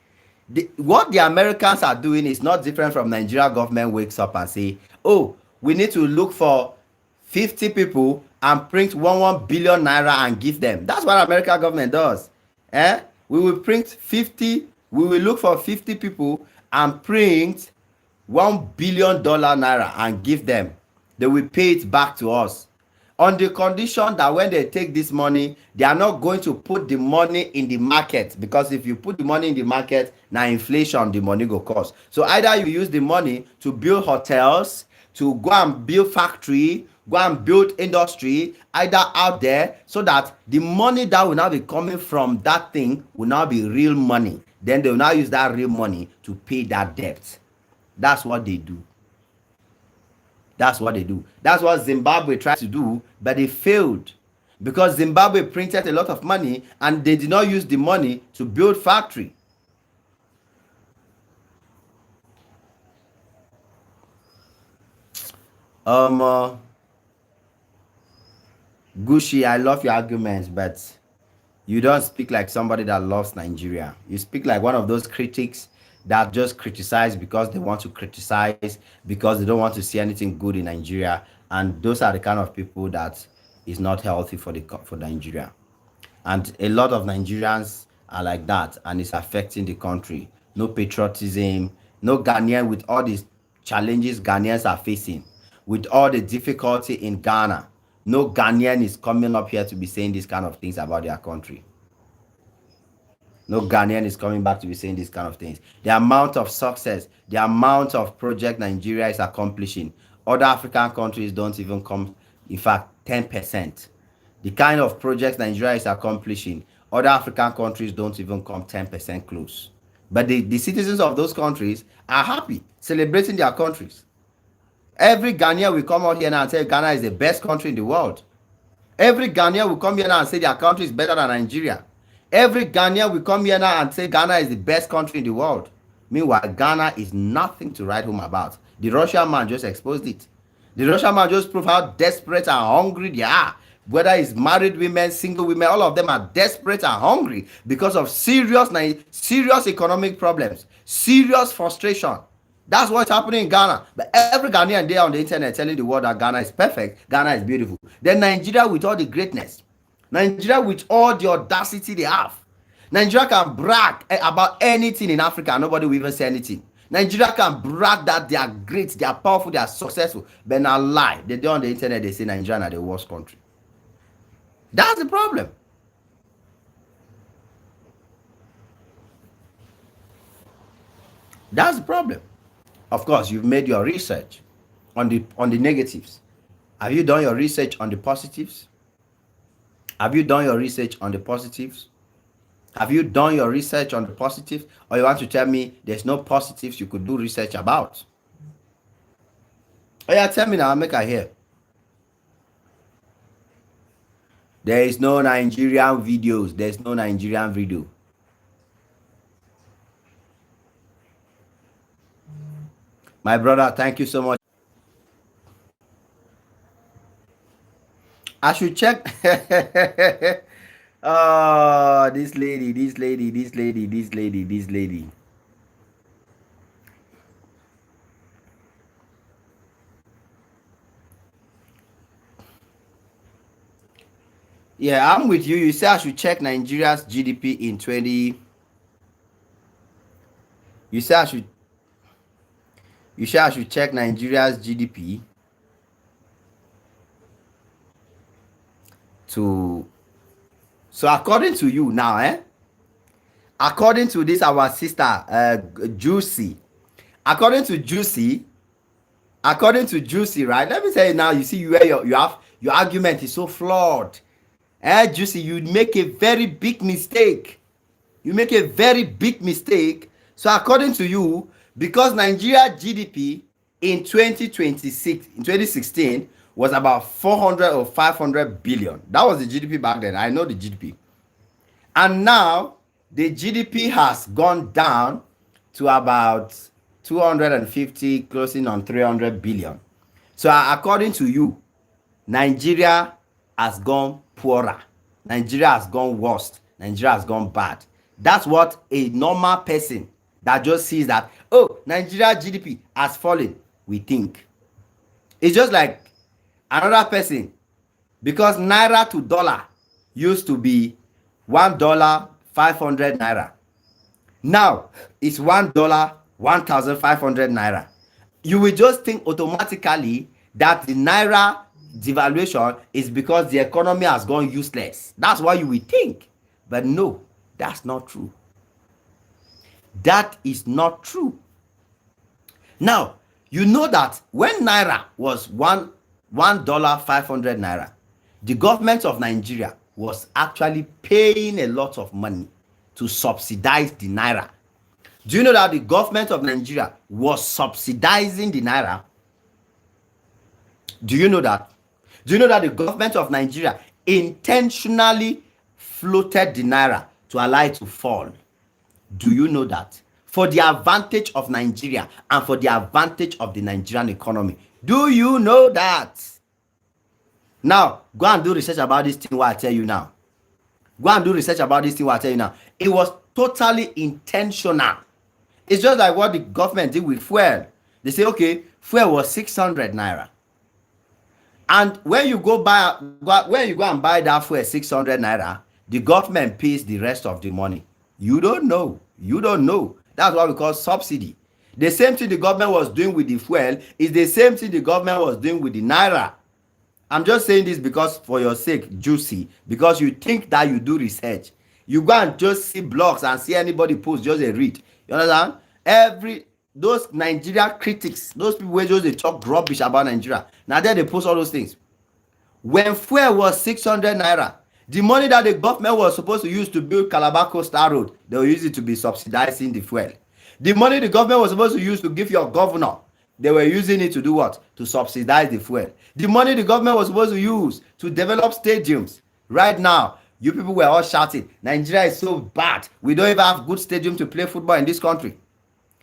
What the Americans are doing is not different from Nigeria government wakes up and say, oh, we need to look for 50 people and print 1 billion naira and give them. That's what American government does. We will print 50, we will look for 50 people and print $1 billion naira and give them. They will pay it back to us. on the condition that when they take this money, they are not going to put the money in the market, because if you put the money in the market, now inflation, the money go cost. So either you use the money to build hotels, to go and build factory, go and build industry, either out there, so that the money that will now be coming from that thing will now be real money. Then they will now use that real money to pay that debt. That's what they do. That's what they do. That's what Zimbabwe tried to do, but they failed, because Zimbabwe printed a lot of money and they did not use the money to build factory. Gushi, I love your arguments, but you don't speak like somebody that loves Nigeria. You speak like one of those critics that just criticize because they want to criticize, because they don't want to see anything good in Nigeria. And those are the kind of people that is not healthy for Nigeria. And a lot of Nigerians are like that, and it's affecting the country. No patriotism, no Ghanaian, with all these challenges Ghanaians are facing, with all the difficulty in Ghana. No Ghanaian is coming up here to be saying these kind of things about their country. No Ghanaian is coming back to be saying these kind of things. The amount of success, the amount of project Nigeria is accomplishing, other African countries don't even come, in fact, 10%. The kind of projects Nigeria is accomplishing, other African countries don't even come 10% close. But the citizens of those countries are happy, celebrating their countries. Every Ghanaian will come out here now and say Ghana is the best country in the world. Every Ghanaian will come here now and say their country is better than Nigeria. Every Ghanaian will come here now and say Ghana is the best country in the world. Meanwhile, Ghana is nothing to write home about. The Russian man just exposed it. The Russian man just proved how desperate and hungry they are. Whether it's married women, single women, all of them are desperate and hungry because of serious economic problems, serious frustration. That's what's happening in Ghana. But every Ghanaian there on the internet telling the world that Ghana is perfect, Ghana is beautiful. Then Nigeria with all the greatness, Nigeria with all the audacity they have. Nigeria can brag about anything in Africa. Nobody will even say anything. Nigeria can brag that they are great, they are powerful, they are successful. But now lie. They do on the internet, they say Nigeria is the worst country. That's the problem. That's the problem. Of course, you've made your research on the negatives. Have you done your research on the positives? Have you done your research on the positives? Have you done your research on the positives? Or you want to tell me there's no positives you could do research about? Oh yeah, tell me now, I'll make I hear. There is no Nigerian videos. There's no Nigerian video. My brother, thank you so much. I should check. Oh, this lady. Yeah, I'm with you. You say I should check Nigeria's GDP in 20. You say I should check Nigeria's GDP to. So according to you now, according to this our sister Juicy, according to Juicy, right? Let me tell you now. You see, your argument is so flawed. Juicy, you make a very big mistake. So according to you, because Nigeria GDP in 2016 was about 400 or 500 billion. That was the GDP back then. I know the GDP. And now the GDP has gone down to about 250, closing on 300 billion. So according to you, Nigeria has gone poorer. Nigeria has gone worse. Nigeria has gone bad. That's what a normal person that just sees that, oh, Nigeria GDP has fallen, we think. It's just like another person, because naira to dollar used to be $1 500 naira. Now it's $1 1,500 naira. You will just think automatically that the naira devaluation is because the economy has gone useless. That's what you will think. But no, that's not true. That is not true. Now, you know that when naira was $1 500 naira, the government of Nigeria was actually paying a lot of money to subsidize the naira. Do you know that the government of Nigeria was subsidizing the naira? Do you know that? Do you know that the government of Nigeria intentionally floated the naira to allow it to fall? Do you know that? For the advantage of Nigeria and for the advantage of the Nigerian economy. Do you know that? Now, go and do research about this thing what I tell you now. Go and do research about this thing what I tell you now. It was totally intentional. It's just like what the government did with fuel. They say, okay, fuel was 600 naira. And when you go and buy that fuel 600 naira, the government pays the rest of the money. You don't know. You don't know. That's what we call subsidy. The same thing the government was doing with the fuel is the same thing the government was doing with the naira. I'm just saying this because for your sake, Juicy, because you think that you do research. You go and just see blogs and see anybody post, just a read. You understand? Those Nigeria critics, those people who just they talk rubbish about Nigeria, now then they post all those things. When fuel was 600 naira, the money that the government was supposed to use to build Calabar Coastal Road, they will use it to be subsidizing the fuel. The money the government was supposed to use to give your governor, they were using it to do what? To subsidize the fuel. The money the government was supposed to use to develop stadiums. Right now, you people were all shouting, Nigeria is so bad. We don't even have good stadium to play football in this country.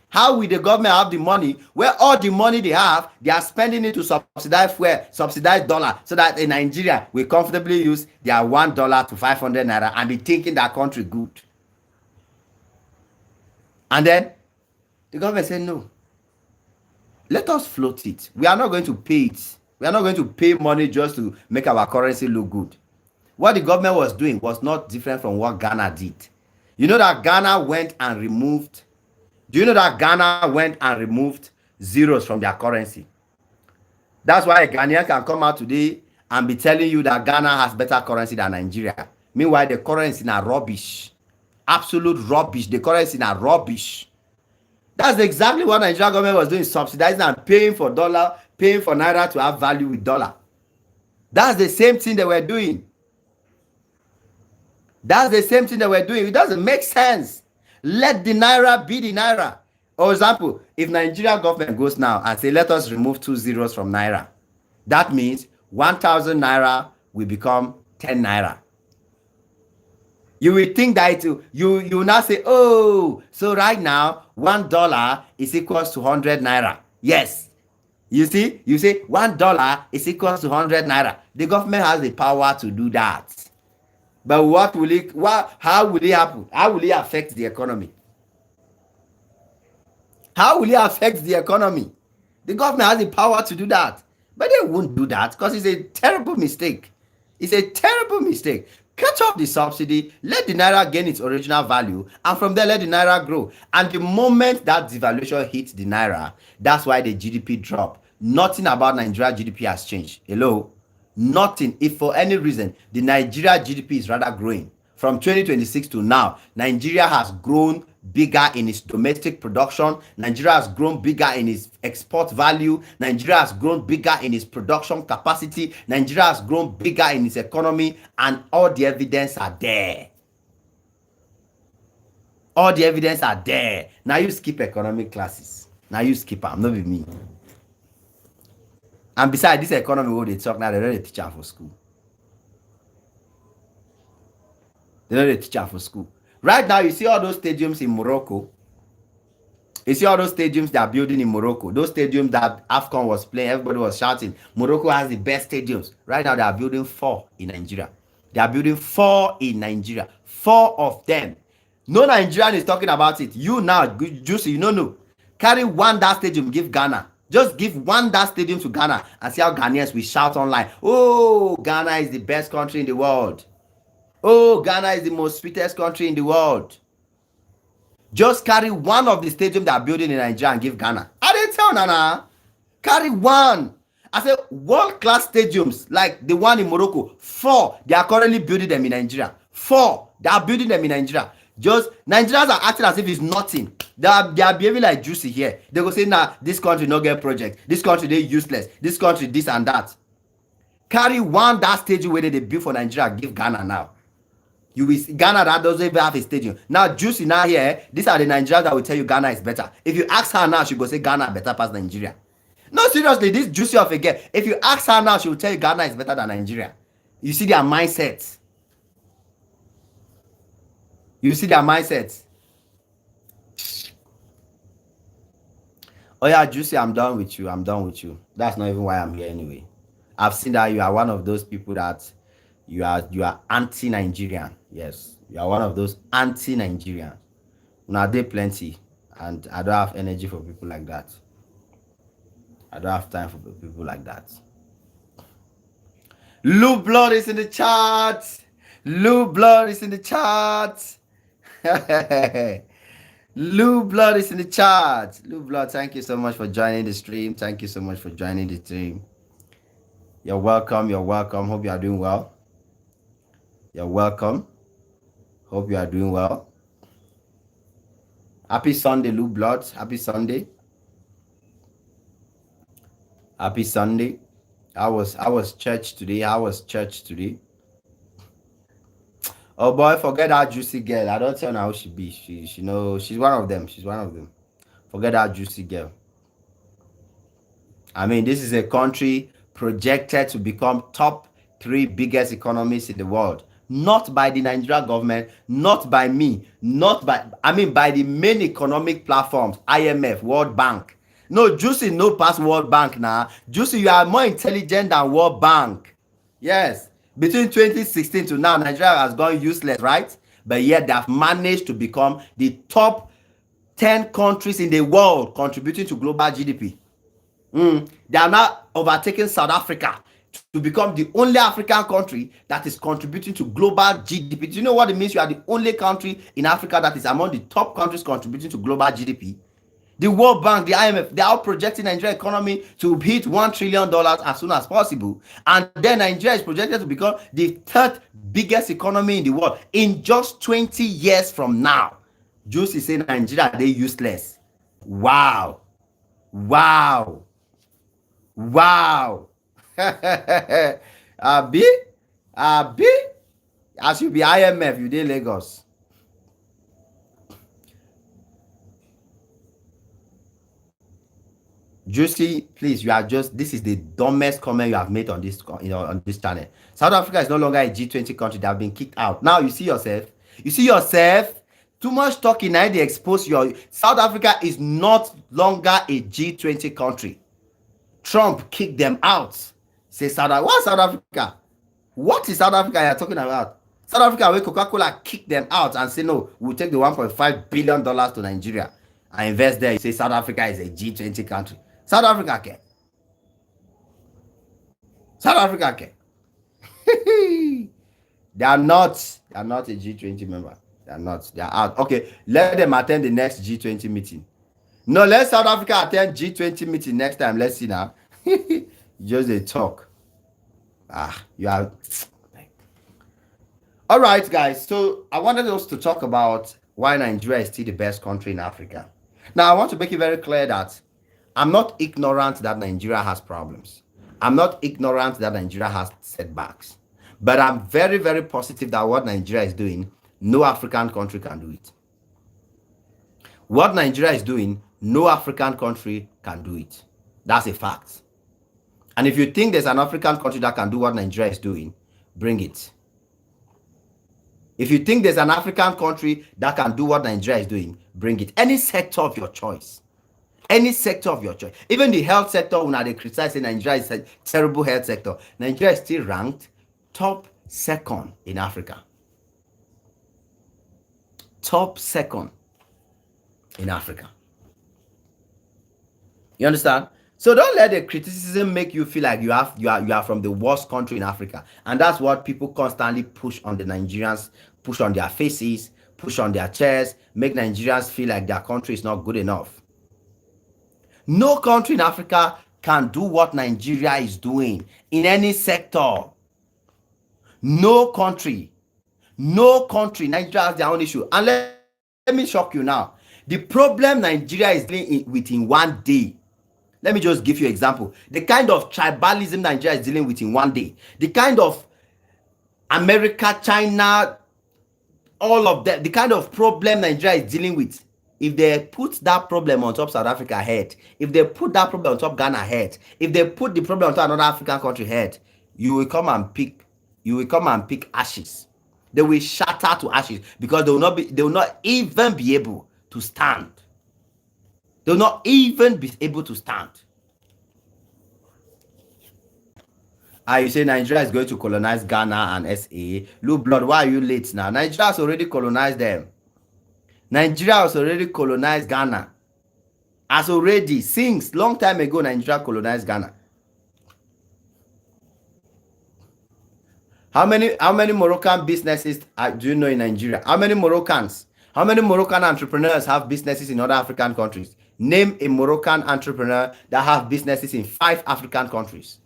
How will the government have the money where all the money they have, they are spending it to subsidize fuel, subsidize dollar, so that in Nigeria we comfortably use their $1 to 500 naira and be thinking that country good. And then the government said no. Let us float it. We are not going to pay it. We are not going to pay money just to make our currency look good. What the government was doing was not different from what Ghana did. You know that Ghana went and removed zeros from their currency. That's why a Ghanaian can come out today and be telling you that Ghana has better currency than Nigeria. Meanwhile, the currency is rubbish. Absolute rubbish. The currency is rubbish. That's exactly what Nigerian government was doing, subsidizing and paying for dollar, paying for naira to have value with dollar. That's the same thing they were doing. That's the same thing they were doing. It doesn't make sense. Let the naira be the naira. For example, if Nigeria government goes now and say, let us remove 2 zeros from naira, that means 1,000 naira will become 10 naira. You will think that you will now say, oh, so right now $1 is equals to 100 naira. Yes. You see, you say $1 is equals to 100 naira. The government has the power to do that. But how will it happen? How will it affect the economy? How will it affect the economy? The government has the power to do that. But they won't do that because it's a terrible mistake. It's a terrible mistake. Cut off the subsidy, let the naira gain its original value, and from there let the naira grow. And the moment that devaluation hits the naira, that's why the GDP dropped. Nothing about Nigeria GDP has changed. Hello? Nothing. If for any reason the Nigeria GDP is rather growing from 2026 to now, Nigeria has grown bigger in its domestic production. Nigeria has grown bigger in its export value. Nigeria has grown bigger in its production capacity. Nigeria has grown bigger in its economy, and all the evidence are there. All the evidence are there. Now you skip economic classes. Now you skip them, not with me. And besides this economy, what they talk now, they don't teach them for school. They don't teach them for school. Right now, you see all those stadiums in Morocco. You see all those stadiums they are building in Morocco. Those stadiums that AFCON was playing, everybody was shouting. Morocco has the best stadiums. Right now, they are building 4 in Nigeria. They are building 4 in Nigeria. 4 of them. No Nigerian is talking about it. You now, Juicy, you know. Carry one that stadium, give Ghana. Just give one that stadium to Ghana and see how Ghanaians will shout online. Oh, Ghana is the best country in the world. Oh, Ghana is the most sweetest country in the world. Just carry one of the stadiums that are building in Nigeria and give Ghana. I didn't tell Nana. Carry one. I said world-class stadiums like the one in Morocco, 4, they are currently building them in Nigeria. 4, they are building them in Nigeria. Just Nigerians are acting as if it's nothing. They are behaving like juicy here. They go say, nah, this country no get project. This country they useless. This country this and that. Carry one that stadium where they build for Nigeria, give Ghana now. You will see Ghana that doesn't even have a stadium. Now, Juicy now here, these are the Nigerians that will tell you Ghana is better. If you ask her now, she go say Ghana better past Nigeria. No, seriously, this Juicy of a girl. If you ask her now, she will tell you Ghana is better than Nigeria. You see their mindsets. You see their mindsets. Oh yeah, Juicy, I'm done with you. I'm done with you. That's not even why I'm here anyway. I've seen that you are one of those people that you are anti-Nigerian. Yes, you are one of those anti-Nigerians. Now they plenty, and I don't have energy for people like that. I don't have time for people like that. Lou Blood is in the chat. Lou Blood is in the chat. Lou Blood is in the chat. Lou Blood, thank you so much for joining the stream. Thank you so much for joining the stream. You're welcome. You're welcome. Hope you are doing well. You're welcome. Hope you are doing well. Happy Sunday, Lou Blood. Happy Sunday. Happy Sunday. I was church today. I was church today. Oh boy, forget that Juicy girl. I don't tell her how she be. She know she's one of them. She's one of them. Forget that Juicy girl. I mean, this is a country projected to become top 3 biggest economies in the world. Not by the Nigerian government, not by me, by the main economic platforms, IMF, World Bank. No, Juicy no pass World Bank now. Juicy, you are more intelligent than World Bank. Yes. Between 2016 to now, Nigeria has gone useless, right? But yet they have managed to become the top 10 countries in the world contributing to global GDP. They are now overtaking South Africa to become the only African country that is contributing to global GDP. Do you know what it means? You are the only country in Africa that is among the top countries contributing to global GDP. The World Bank, the IMF, they are projecting Nigerian economy to hit $1 trillion as soon as possible. And then Nigeria is projected to become the 3rd biggest economy in the world in just 20 years from now. Juicy is saying Nigeria, they useless. Wow. Wow. Wow. Abi, as you be IMF, you dey Lagos. Juicy, please, you are just, this is the dumbest comment you have made on this, on this channel. South Africa is no longer a G20 country. They have been kicked out. Now you see yourself. Too much talking now. They expose your South Africa is not longer a G20 country. Trump kicked them out. Say what's South Africa? What is South Africa you're talking about? South Africa where Coca-Cola kicked them out and say no, we'll take the $1.5 billion to Nigeria and invest there. You say South Africa is a G20 country. South Africa can. South Africa can. They are not a G20 member. They are not. They are out. Okay, let them attend the next G20 meeting. No, let South Africa attend G20 meeting next time. Let's see now. Just a talk. You are. All right, guys. So I wanted us to talk about why Nigeria is still the best country in Africa. Now, I want to make it very clear that I'm not ignorant that Nigeria has problems. I'm not ignorant that Nigeria has setbacks. But I'm very, very positive that what Nigeria is doing, no African country can do it. What Nigeria is doing, no African country can do it. That's a fact. And if you think there's an African country that can do what Nigeria is doing, bring it. If you think there's an African country that can do what Nigeria is doing, bring it. Any sector of your choice. Any sector of your choice. Even the health sector, when they criticize Nigeria is a terrible health sector, Nigeria is still ranked top 2nd in Africa. Top 2nd in Africa. You understand? So don't let the criticism make you feel like you are from the worst country in Africa. And that's what people constantly push on the Nigerians, push on their faces, push on their chairs, make Nigerians feel like their country is not good enough. No country in Africa can do what Nigeria is doing in any sector. No country, Nigeria has their own issue. And let me shock you now. The problem Nigeria is dealing with in one day. Let me just give you an example. The kind of tribalism Nigeria is dealing with in one day. The kind of America, China, all of that, the kind of problem Nigeria is dealing with. If they put that problem on top South Africa head, if they put that problem on top Ghana head, if they put the problem on top another African country head, you will come and pick ashes. They will shatter to ashes because they will not even be able to stand. They will not even be able to stand. You say Nigeria is going to colonize Ghana and SA. Look, blood, why are you late now? Nigeria has already colonized them. Nigeria has already colonized Ghana. Since long time ago, Nigeria colonized Ghana. How many Moroccan businesses do you know in Nigeria? How many Moroccan entrepreneurs have businesses in other African countries? Name a Moroccan entrepreneur that have businesses in 5 African countries.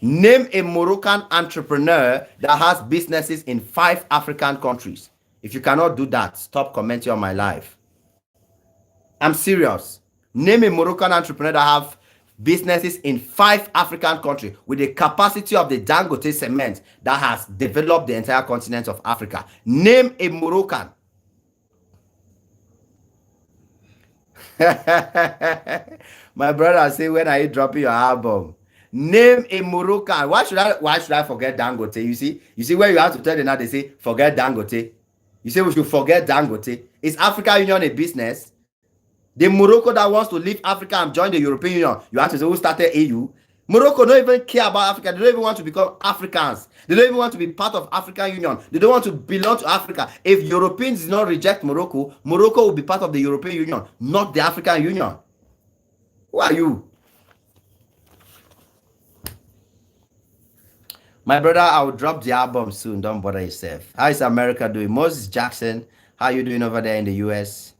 Name a Moroccan entrepreneur that has businesses in 5 African countries. If you cannot do that, stop commenting on my live. I'm serious. Name a Moroccan entrepreneur that have businesses in 5 African countries with the capacity of the Dangote cement that has developed the entire continent of Africa. Name a Moroccan. My brother say, when are you dropping your album? Name a Moroccan. Why should I forget Dangote? You see where you have to tell them now, they say forget Dangote. You say we should forget Dangote. Is African Union a business? The Morocco that wants to leave Africa and join the European Union, you have to say who started AU? Morocco don't even care about Africa. They don't even want to become Africans. They don't even want to be part of African Union. They don't want to belong to Africa. If Europeans do not reject Morocco, Morocco will be part of the European Union, not the African Union. Who are you? My brother, I will drop the album soon. Don't bother yourself. How is America doing? Moses Jackson, how are you doing over there in the US?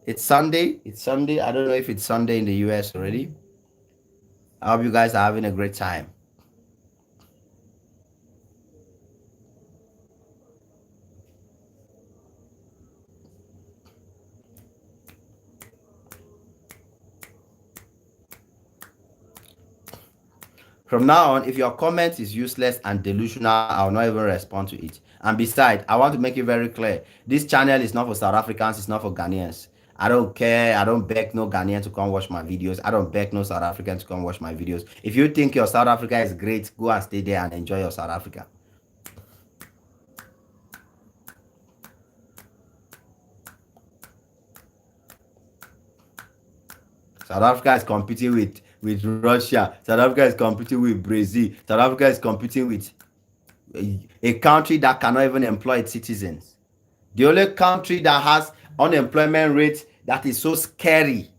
It's Sunday. I don't know if it's Sunday in the US already. I hope you guys are having a great time. From now on, if your comment is useless and delusional, I'll not even respond to it. And besides, I want to make it very clear. This channel is not for South Africans. It's not for Ghanaians. I don't care. I don't beg no Ghanaian to come watch my videos. I don't beg no South African to come watch my videos. If you think your South Africa is great, go and stay there and enjoy your South Africa. South Africa is competing with Russia. South Africa is competing with Brazil. South Africa is competing with a country that cannot even employ its citizens. The only country that has unemployment rate that is so scary.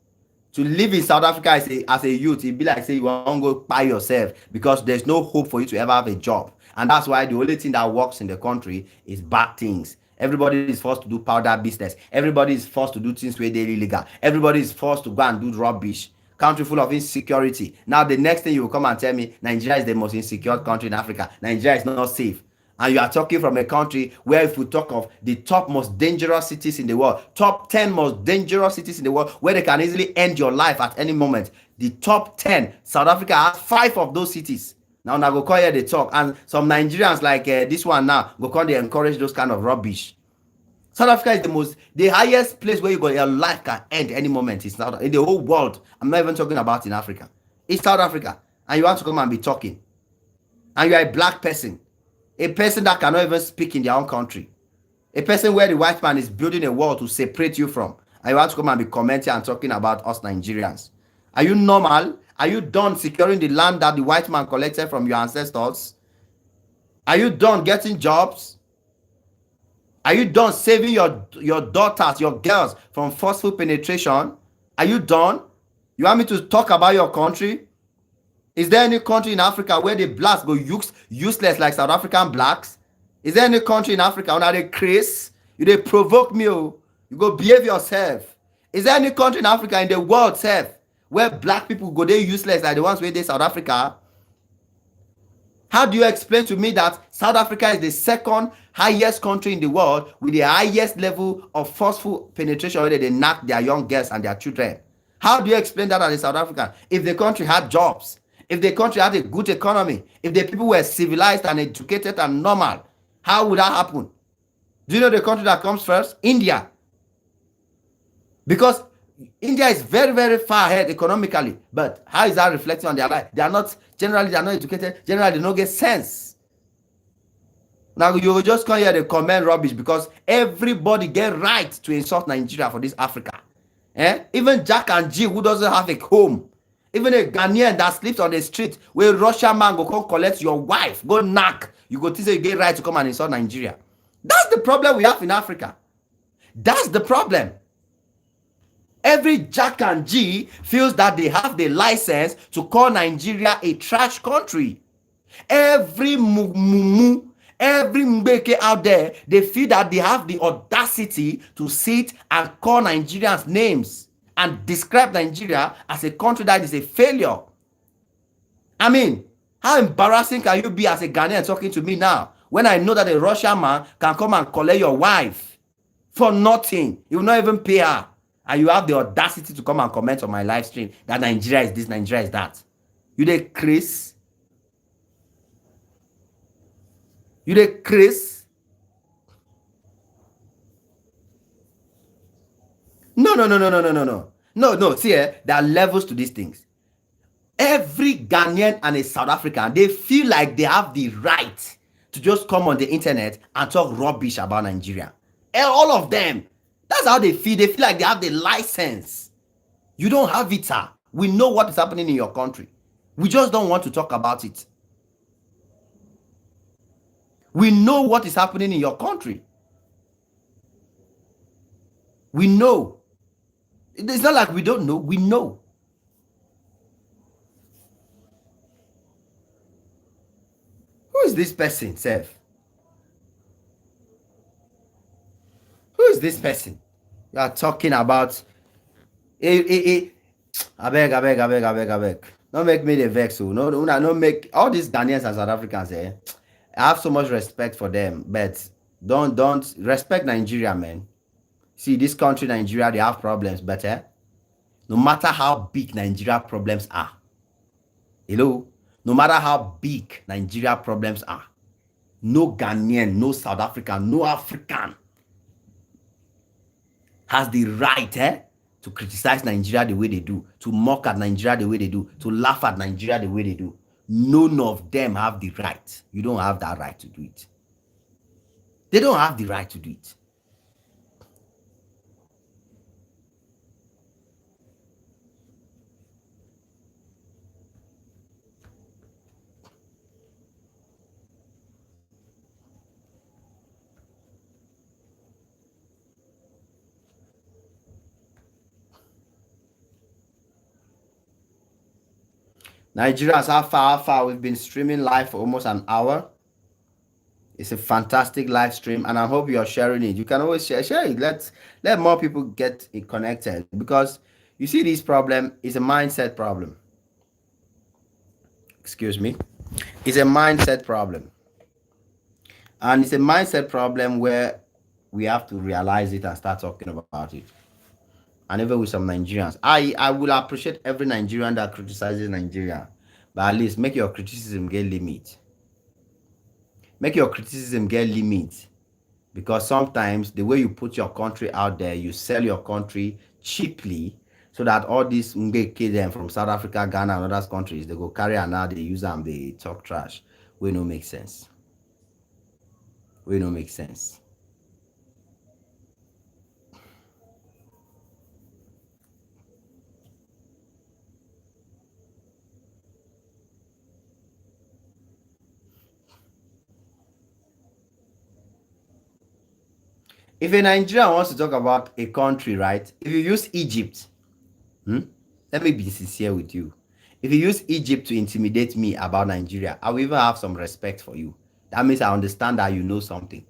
To live in South Africa as a youth, it'd be like say you want to go by yourself because there's no hope for you to ever have a job. And that's why the only thing that works in the country is bad things. Everybody is forced to do powder business. Everybody is forced to do things where they're illegal. Everybody is forced to go and do rubbish. Country full of insecurity. Now the next thing you will come and tell me, Nigeria is the most insecure country in Africa. Nigeria is not safe. And you are talking from a country where, if we talk of the top most dangerous cities in the world, top 10 most dangerous cities in the world, where they can easily end your life at any moment, the top 10, South Africa has 5 of those cities. Now go call here they talk, and some Nigerians like this one now go call they encourage those kind of rubbish. South Africa is the highest place where your life can end any moment. It's not in the whole world. I'm not even talking about in Africa. It's South Africa, and you want to come and be talking, and you are a black person. A person that cannot even speak in their own country. A person where the white man is building a wall to separate you from. And you want to come and be commenting and talking about us Nigerians. Are you normal? Are you done securing the land that the white man collected from your ancestors? Are you done getting jobs? Are you done saving your daughters, your girls from forceful penetration? Are you done? You want me to talk about your country? Is there any country in Africa where the blacks go useless like South African blacks? Is there any country in Africa where they craze? You they provoke me? You go behave yourself. Is there any country in Africa in the world, sef, where black people go dey useless like the ones wey dey South Africa? How do you explain to me that South Africa is the second highest country in the world with the highest level of forceful penetration where they knack their young girls and their children? How do you explain that as a South African? If the country had jobs, if the country had a good economy, if the people were civilized and educated and normal, how would that happen? Do you know the country that comes first? India. Because India is very, very far ahead economically. But how is that reflecting on their life? They are not educated. Generally, they don't get sense. Now, you will just come here and comment rubbish because everybody get right to insult Nigeria for this Africa. Even Jack and Jill, who doesn't have a home. Even a Ghanaian that sleeps on the street, where Russian man go come collect your wife, go knock. You go think you get right to come and insult Nigeria. That's the problem we have in Africa. That's the problem. Every Jack and G feels that they have the license to call Nigeria a trash country. Every mumu, every mbeke out there, they feel that they have the audacity to sit and call Nigerians names and describe Nigeria as a country that is a failure. I mean, how embarrassing can you be as a Ghanaian talking to me now when I know that a Russian man can come and collect your wife for nothing? You will not even pay her. And you have the audacity to come and comment on my live stream that Nigeria is this, Nigeria is that. You dey Chris? You dey Chris? No. No, see, there are levels to these things. Every Ghanaian and a South African, they feel like they have the right to just come on the internet and talk rubbish about Nigeria. All of them. That's how they feel. They feel like they have the license. You don't have it, sir. We know what is happening in your country. We just don't want to talk about it. We know what is happening in your country. We know. It's not like we don't know. We know. Who is this person, Seth? Who is this person? You are talking about. I beg. Don't make me the vex. No, make all these Ghanaians and South Africans. I have so much respect for them, but don't respect Nigeria, man. See, this country, Nigeria, they have problems, but no matter how big Nigeria problems are, no matter how big Nigeria problems are, no Ghanaian, no South African, no African has the right to criticize Nigeria the way they do, to mock at Nigeria the way they do, to laugh at Nigeria the way they do. None of them have the right. You don't have that right to do it. They don't have the right to do it. Nigerians, how far we've been streaming live for almost an hour. It's a fantastic live stream, and I hope you're sharing it. You can always share it. Let more people get it connected, because you see, this problem is a mindset problem. Excuse me. It's a mindset problem, and it's a mindset problem where we have to realize it and start talking about it. And even with some Nigerians, I will appreciate every Nigerian that criticizes Nigeria, but at least make your criticism get limit. Make your criticism get limit, because sometimes the way you put your country out there, you sell your country cheaply, so that all these kids them from South Africa, Ghana, and other countries, they go carry and now they use them, they talk trash. We no make sense. We no make sense. If a Nigerian wants to talk about a country, right? If you use Egypt, let me be sincere with you. If you use Egypt to intimidate me about Nigeria, I will even have some respect for you. That means I understand that you know something.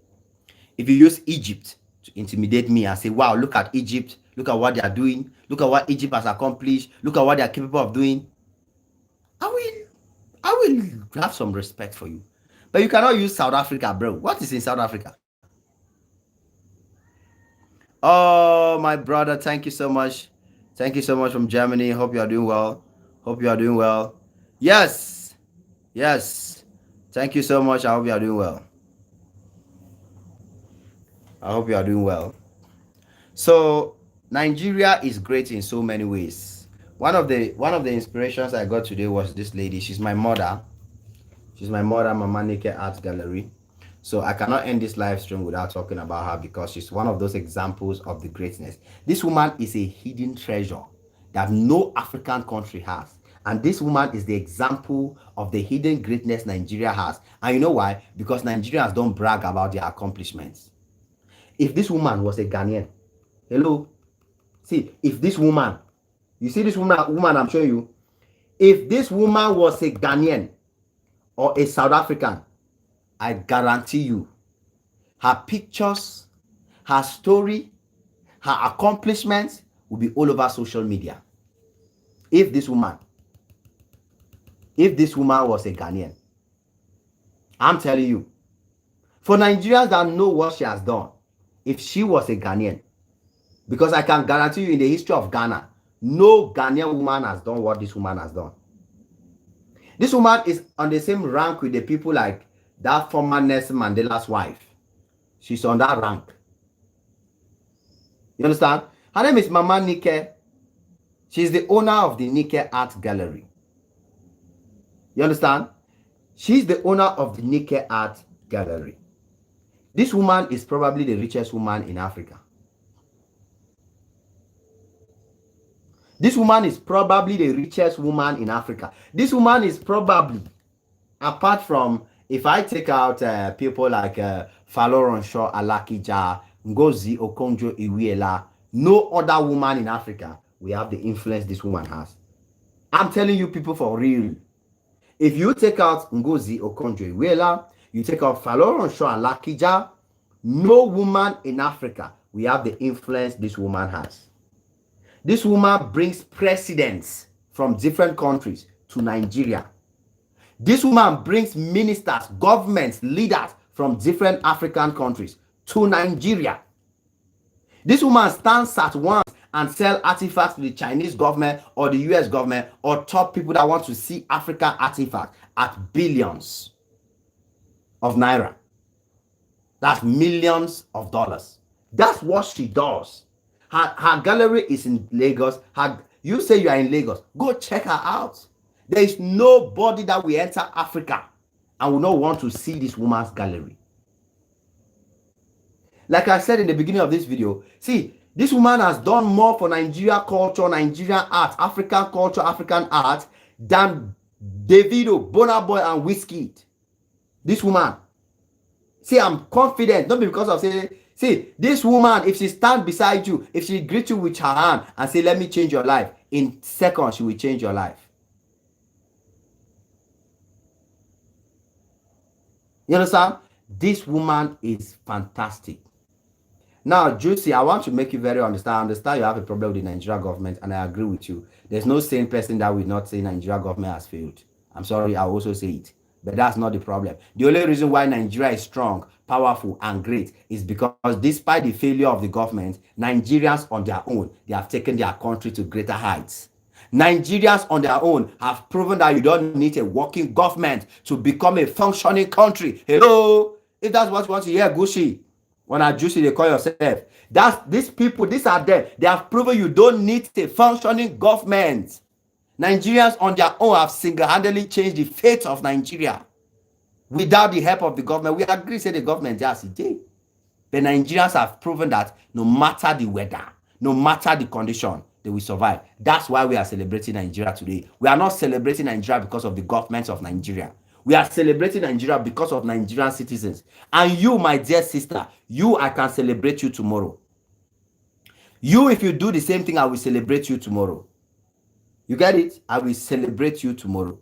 If you use Egypt to intimidate me and say, wow, look at Egypt, Look at what they are doing. Look at what Egypt has accomplished. Look at what they are capable of doing. I will have some respect for you. But you cannot use South Africa, bro. What is in South Africa? Oh, my brother, thank you so much. Thank you so much from Germany. Hope you are doing well. Hope you are doing well. Yes. Yes. Thank you so much. I hope you are doing well. I hope you are doing well. So, Nigeria is great in so many ways. One of the inspirations I got today was this lady. She's my mother. She's my mother, Mama Nike Art Gallery. So I cannot end this live stream without talking about her because she's one of those examples of the greatness. This woman is a hidden treasure that no African country has. And this woman is the example of the hidden greatness Nigeria has. And you know why? Because Nigerians don't brag about their accomplishments. If this woman was a Ghanaian, hello, see, if this woman, you see this woman I'm showing you, if this woman was a Ghanaian or a South African, I guarantee you, her pictures, her story, her accomplishments will be all over social media. If this woman was a Ghanaian, I'm telling you, for Nigerians that know what she has done, if she was a Ghanaian, because I can guarantee you in the history of Ghana, no Ghanaian woman has done what this woman has done. This woman is on the same rank with the people like that former Nelson Mandela's wife. She's on that rank. You understand? Her name is Mama Nike. She's the owner of the Nike Art Gallery. You understand? She's the owner of the Nike Art Gallery. This woman is probably the richest woman in Africa. This woman is probably the richest woman in Africa. This woman is probably, apart from, if I take out people like Faloronsho Alakija, Ngozi Okonjo-Iweala, no other woman in Africa will have the influence this woman has. I'm telling you people for real. If you take out Ngozi Okonjo-Iweala, you take out Faloronsho Alakija, no woman in Africa will have the influence this woman has. This woman brings presidents from different countries to Nigeria. This woman brings ministers, governments, leaders from different African countries to Nigeria. This woman stands at once and sell artifacts to the Chinese government or the US government or top people that want to see African artifacts at billions of naira. That's millions of dollars. That's what she does. Her gallery is in Lagos. You say you are in Lagos. Go check her out. There is nobody that will enter Africa and will not want to see this woman's gallery. Like I said in the beginning of this video, see, this woman has done more for Nigeria culture, Nigerian art, African culture, African art than Davido, Burna Boy, and Wizkid. This woman. See, I'm confident, not because of saying, see, this woman, if she stand beside you, if she greet you with her hand and say, let me change your life, in seconds, she will change your life. You understand? This woman is fantastic. Now, Juicy, I want to make you very understand. I understand you have a problem with the Nigeria government, and I agree with you. There's no sane person that will not say Nigeria government has failed. I'm sorry, I also say it. But that's not the problem. The only reason why Nigeria is strong, powerful, and great is because despite the failure of the government, Nigerians on their own, they have taken their country to greater heights. Nigerians on their own have proven that you don't need a working government to become a functioning country. Hello? If that's what you want to hear, Gucci, when I Juicy, they call yourself. That's these people, these are them. They have proven you don't need a functioning government. Nigerians on their own have single-handedly changed the fate of Nigeria without the help of the government. We agree, say the government just did. But Nigerians have proven that no matter the weather, no matter the condition, they will survive. That's why we are celebrating Nigeria today. We are not celebrating Nigeria because of the government of Nigeria. We are celebrating Nigeria because of Nigerian citizens. And you, my dear sister, you, I can celebrate you tomorrow. You, if you do the same thing, I will celebrate you tomorrow. You get it? I will celebrate you tomorrow.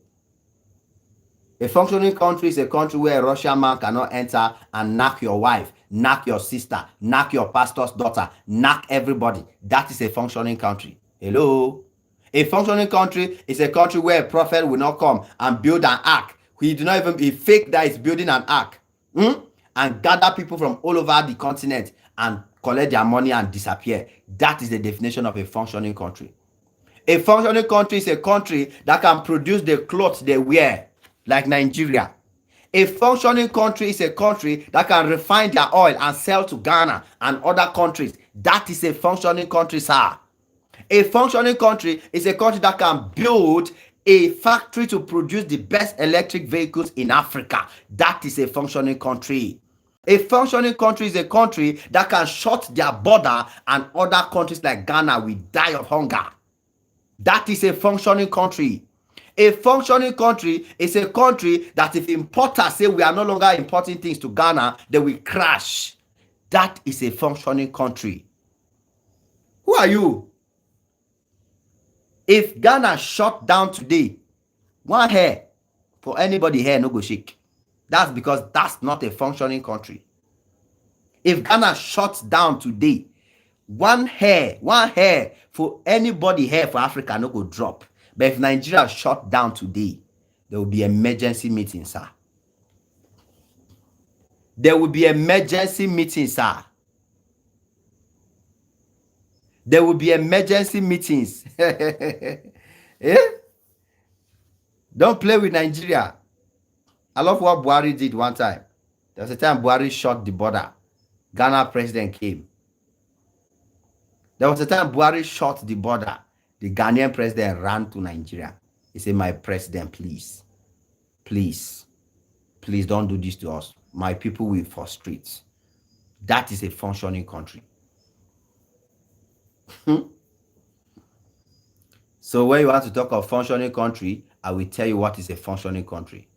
A functioning country is a country where a Russian man cannot enter and knock your wife. knock your sister, knock your pastor's daughter, knock everybody. That is a functioning country. Hello? A functioning country is a country where a prophet will not come and build an ark. He do not even be fake that is building an ark. And gather people from all over the continent and collect their money and disappear. That is the definition of a functioning country. A functioning country is a country that can produce the clothes they wear, like Nigeria. A functioning country is a country that can refine their oil and sell to Ghana and other countries. That is a functioning country, sir. A functioning country is a country that can build a factory to produce the best electric vehicles in Africa. That is a functioning country. A functioning country is a country that can shut their border and other countries like Ghana will die of hunger. That is a functioning country. A functioning country is a country that if importers say we are no longer importing things to Ghana, they will crash. That is a functioning country. Who are you? If Ghana shut down today, one hair for anybody hair no go shake. That's because that's not a functioning country. If Ghana shuts down today, one hair for anybody hair for Africa no go drop. But if Nigeria shut down today, there will be emergency meeting, sir. There will be emergency meeting, sir. There will be emergency meetings. Eh? Don't play with Nigeria. I love what Buhari did one time. There was a time Buhari shut the border. Ghana president came. There was a time Buhari shut the border. The Ghanaian president ran to Nigeria. He said, my president, please, please, please don't do this to us. My people will frustrate. That is a functioning country. So when you want to talk of functioning country, I will tell you what is a functioning country.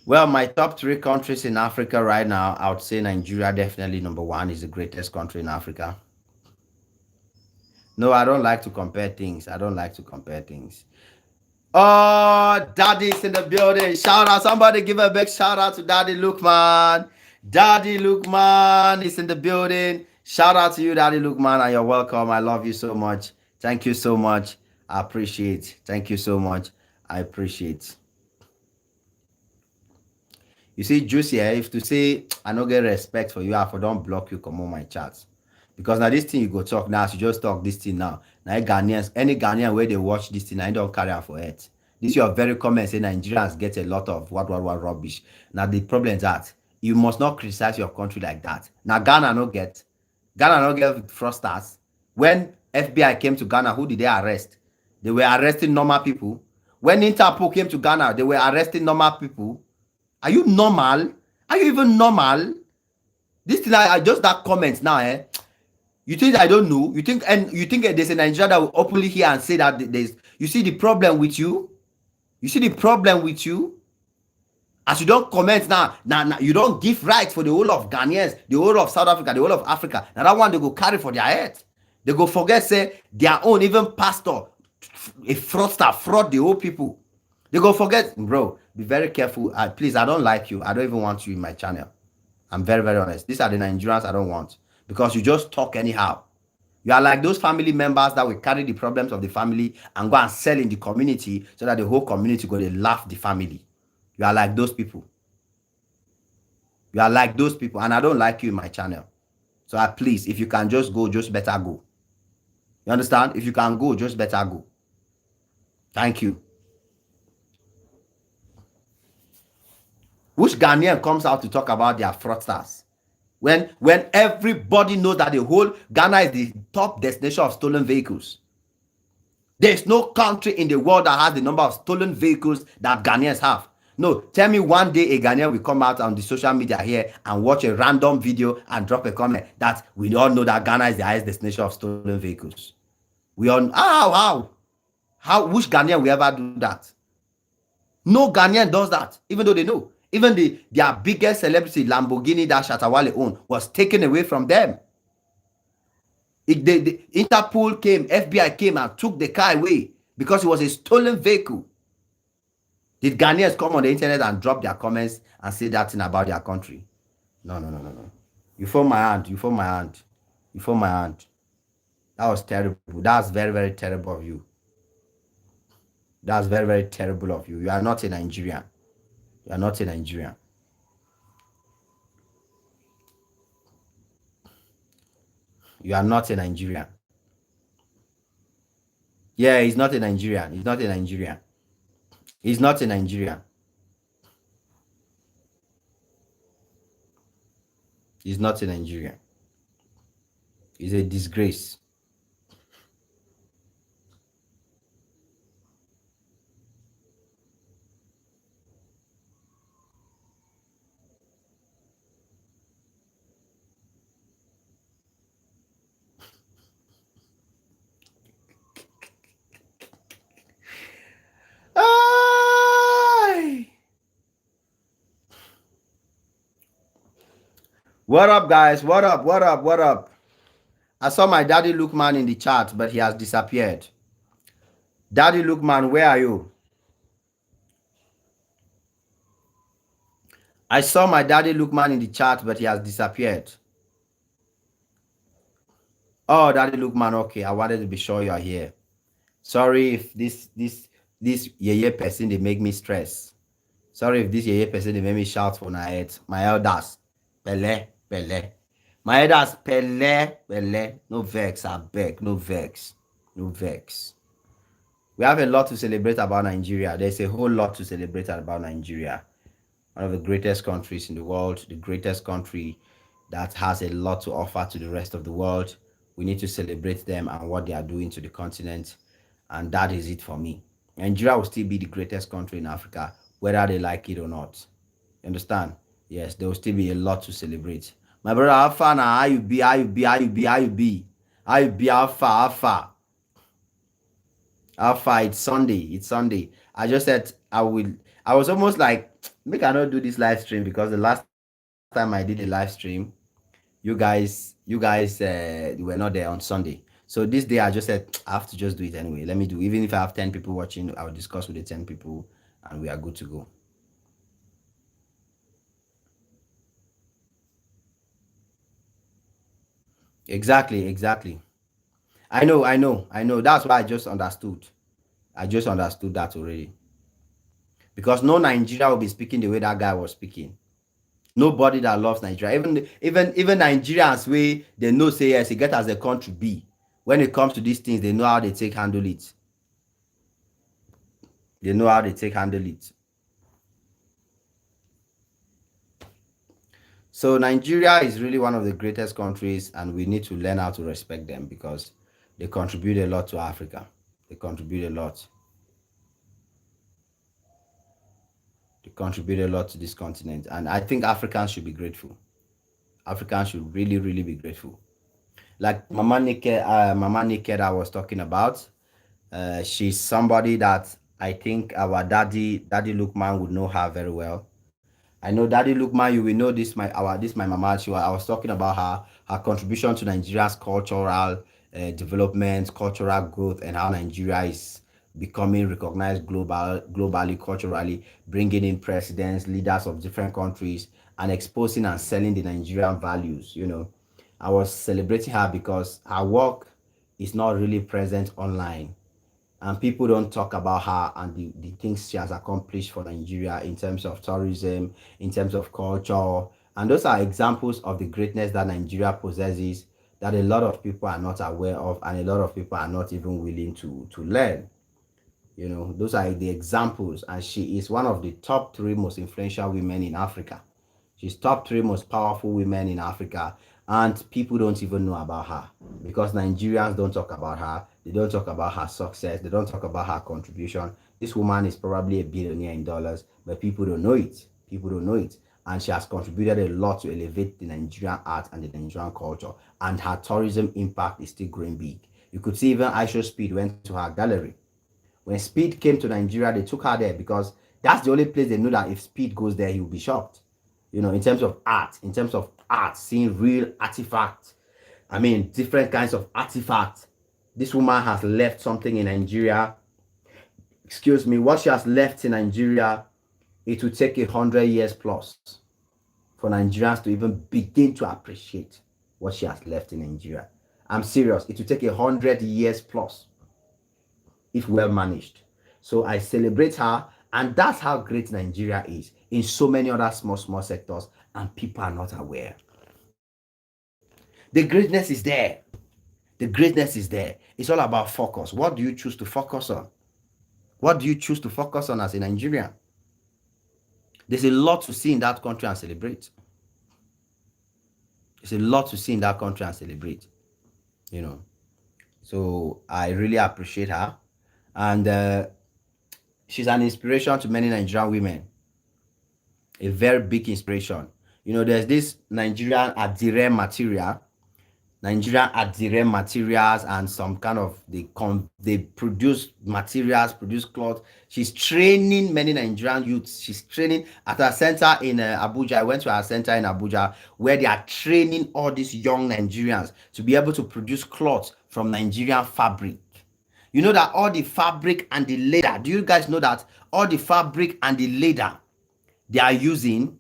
Well, my top 3 countries in Africa right now, I would say Nigeria definitely number 1 is the greatest country in Africa. No, I don't like to compare things. Oh, Daddy's in the building. Shout out. Somebody give a big shout out to Daddy Lukman. Daddy Lukman is in the building. Shout out to you, Daddy Lukman, and you're welcome. I love you so much. Thank you so much. I appreciate. Thank you so much. I appreciate. You see, Juicy, if to say I don't get respect for you, I don't block you, come on my chats. Because now this thing you go talk now, you just talk this thing now. Now Ghanaians, any Ghanaian where they watch this thing, I don't carry on for it. This your very comment say Nigerians get a lot of what rubbish. Now the problem is that you must not criticize your country like that. Now Ghana no get fraudsters. When FBI came to Ghana, who did they arrest? They were arresting normal people. When Interpol came to Ghana, they were arresting normal people. Are you normal? Are you even normal? This thing, I just that comment now, eh? You think I don't know? You think there's a Nigeria that will openly hear and say that there's, you see the problem with you? You see the problem with you? As you don't comment now, you don't give rights for the whole of Ghanaians, the whole of South Africa, the whole of Africa. Now that one they go carry for their head. They go forget, say, their own, even pastor, a fraudster, fraud the whole people. They go forget, bro, be very careful. Please, I don't like you. I don't even want you in my channel. I'm very, very honest. These are the Nigerians I don't want. Because you just talk anyhow. You are like those family members that will carry the problems of the family and go and sell in the community so that the whole community go to laugh the family. You are like those people. You are like those people. And I don't like you in my channel. So please, if you can just go, just better go. You understand? If you can go, just better go. Thank you. Which Ghanaian comes out to talk about their fraudsters? When everybody knows that the whole Ghana is the top destination of stolen vehicles. There's no country in the world that has the number of stolen vehicles that Ghanaians have. No, tell me one day a Ghanaian will come out on the social media here and watch a random video and drop a comment that we all know that Ghana is the highest destination of stolen vehicles. We all how which Ghanaian will ever do that? No Ghanaian does that, even though they know. Even their biggest celebrity, Lamborghini, that Shatta Wale owned, was taken away from them. The Interpol came, FBI came and took the car away because it was a stolen vehicle. Did Ghanaians come on the internet and drop their comments and say that thing about their country? No, no, no, no, no. You fold my hand. You fold my hand. You fold my hand. That was terrible. That's very, very terrible of you. That's very, very terrible of you. You are not a Nigerian. You are not a Nigerian. You are not a Nigerian. Yeah, he's not a Nigerian. He's not a Nigerian. He's not a Nigerian. He's not a Nigerian. He's a disgrace. Ay! What up, guys? What up? What up? What up? I saw my daddy Lookman in the chat, but he has disappeared. Daddy Lookman, where are you? I saw my daddy Lookman in the chat, but he has disappeared. Oh, daddy Lookman, okay. I wanted to be sure you are here. Sorry if this yeye person they make me stress. Sorry if this yeye person they make me shout for my head. My elders, pele, pele. My elders, pele, pele. No vex, I beg, no vex, no vex. We have a lot to celebrate about Nigeria. There's a whole lot to celebrate about Nigeria. One of the greatest countries in the world, the greatest country that has a lot to offer to the rest of the world. We need to celebrate them and what they are doing to the continent. And that is it for me. Nigeria will still be the greatest country in Africa, whether they like it or not. You understand? Yes, there will still be a lot to celebrate. My brother, Alpha, now, how you be? How you be? How you be? How you be? How you be? Alpha, Alpha. Alpha, it's Sunday. It's Sunday. I just said I was almost like, make I not do this live stream because the last time I did a live stream, you guys were not there on Sunday. So this day I just said I have to just do it anyway. Let me do. Even if I have 10 people watching, I will discuss with the 10 people and we are good to go. Exactly. I know. That's why I just understood. I just understood that already. Because no Nigeria will be speaking the way that guy was speaking. Nobody that loves Nigeria, even Nigerians, way they know say yes, it get as a country be. When it comes to these things, they know how they take handle it. They know how they take handle it. So Nigeria is really one of the greatest countries, and we need to learn how to respect them because they contribute a lot to Africa. They contribute a lot. They contribute a lot to this continent, and I think Africans should be grateful. Africans should really, really be grateful. Like Mama Nikki I was talking about. She's somebody that I think our Daddy Lukman would know her very well. I know Daddy Lukman, you will know this my mama. I was talking about her contribution to Nigeria's cultural development, cultural growth, and how Nigeria is becoming recognized globally, culturally, bringing in presidents, leaders of different countries, and exposing and selling the Nigerian values. I was celebrating her because her work is not really present online and people don't talk about her and the things she has accomplished for Nigeria in terms of tourism, in terms of culture. And those are examples of the greatness that Nigeria possesses that a lot of people are not aware of and a lot of people are not even willing to learn. Those are the examples. And she is one of the top three most influential women in Africa. She's top three most powerful women in Africa, and people don't even know about her because Nigerians don't talk about her. They don't talk about her success. They don't talk about her contribution. This woman is probably a billionaire in dollars, but people don't know it. People don't know it. And she has contributed a lot to elevate the Nigerian art and the Nigerian culture. And her tourism impact is still growing big. You could see even Aisha Speed went to her gallery. When Speed came to Nigeria, they took her there because that's the only place they know that if Speed goes there, he will be shocked. In terms of art, seeing real artifacts. I mean, different kinds of artifacts. This woman has left something in Nigeria excuse me, what she has left in Nigeria, it will take 100 years plus for Nigerians to even begin to appreciate what she has left in Nigeria. I'm serious. It will take 100 years plus if well managed. So I celebrate her, and that's how great Nigeria is in so many other small sectors, and people are not aware. The greatness is there. The greatness is there. It's all about focus. What do you choose to focus on? What do you choose to focus on as a Nigerian? There's a lot to see in that country and celebrate. There's a lot to see in that country and celebrate. You know. So I really appreciate her. And she's an inspiration to many Nigerian women. A very big inspiration. You know, there's this Nigerian materials, and some kind of they produce materials, produce cloth. She's training many Nigerian youths. She's training at her center in Abuja. I went to her center in Abuja where they are training all these young Nigerians to be able to produce cloth from Nigerian fabric. You know that all the fabric and the leather, do you guys know that all the fabric and the leather they are using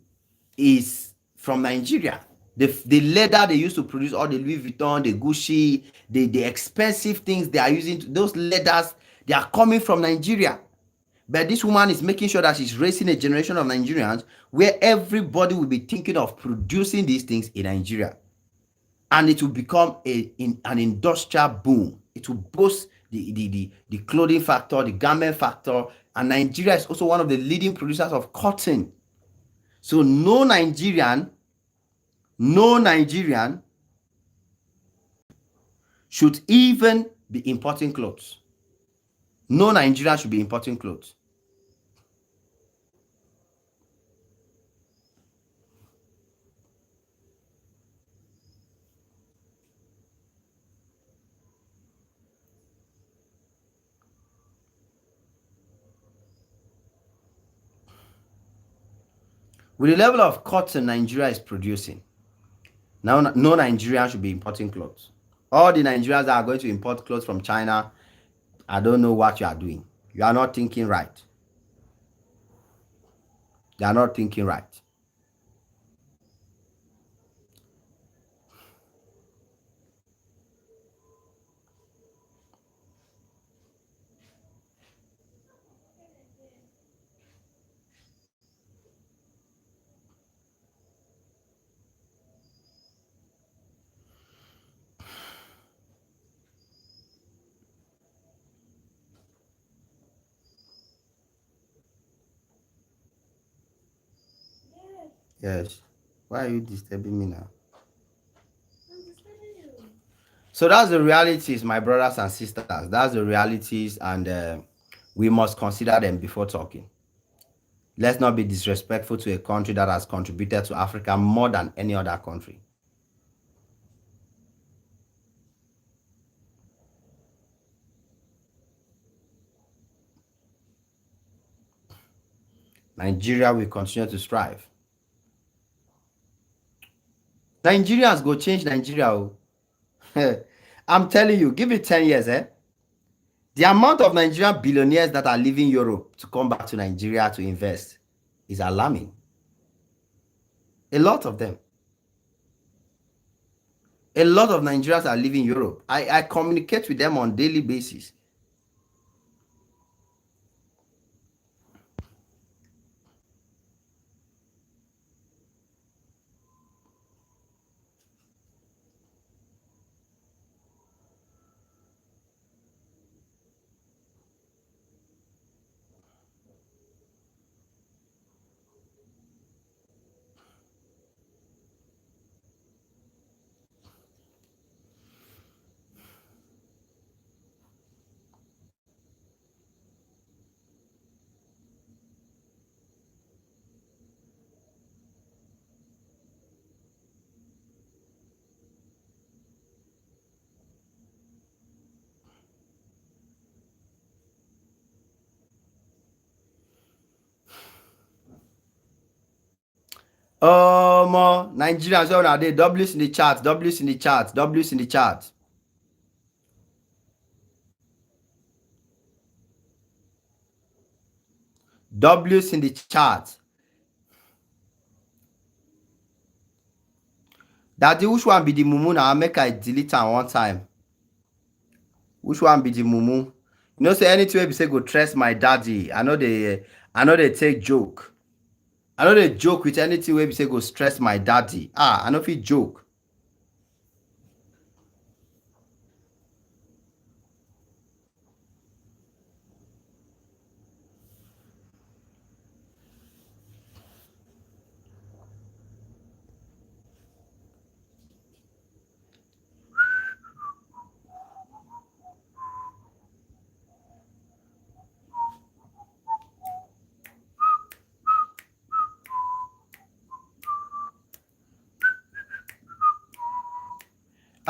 is from Nigeria? The leather they used to produce all the Louis Vuitton, the Gucci, the expensive things they are using, those leathers, they are coming from Nigeria. But this woman is making sure that she's raising a generation of Nigerians where everybody will be thinking of producing these things in Nigeria. And it will become an industrial boom. It will boost the clothing factor, the garment factor. And Nigeria is also one of the leading producers of cotton. So no Nigerian should even be importing clothes. No Nigerian should be importing clothes. With the level of cotton Nigeria is producing, now no Nigerian should be importing clothes. All the Nigerians that are going to import clothes from China, I don't know what you are doing. You are not thinking right. They are not thinking right. Yes. Why are you disturbing me now? So that's the realities, my brothers and sisters. That's the realities, and we must consider them before talking. Let's not be disrespectful to a country that has contributed to Africa more than any other country. Nigeria will continue to strive. Nigerians go change Nigeria. I'm telling you, give it 10 years, eh? The amount of Nigerian billionaires that are leaving Europe to come back to Nigeria to invest is alarming. A lot of them. A lot of Nigerians are leaving Europe. I communicate with them on a daily basis. Nigerians, what are they? W's in the chat, W's in the chat, W's in the chat. W's in the chat. Daddy, which one be the mumu now? Make I delete am one time. Which one be the mumu? You know, say anything wey be say go trust my daddy. I know they take joke. I know they joke with anything wey be say go stress my daddy. I know if he joke.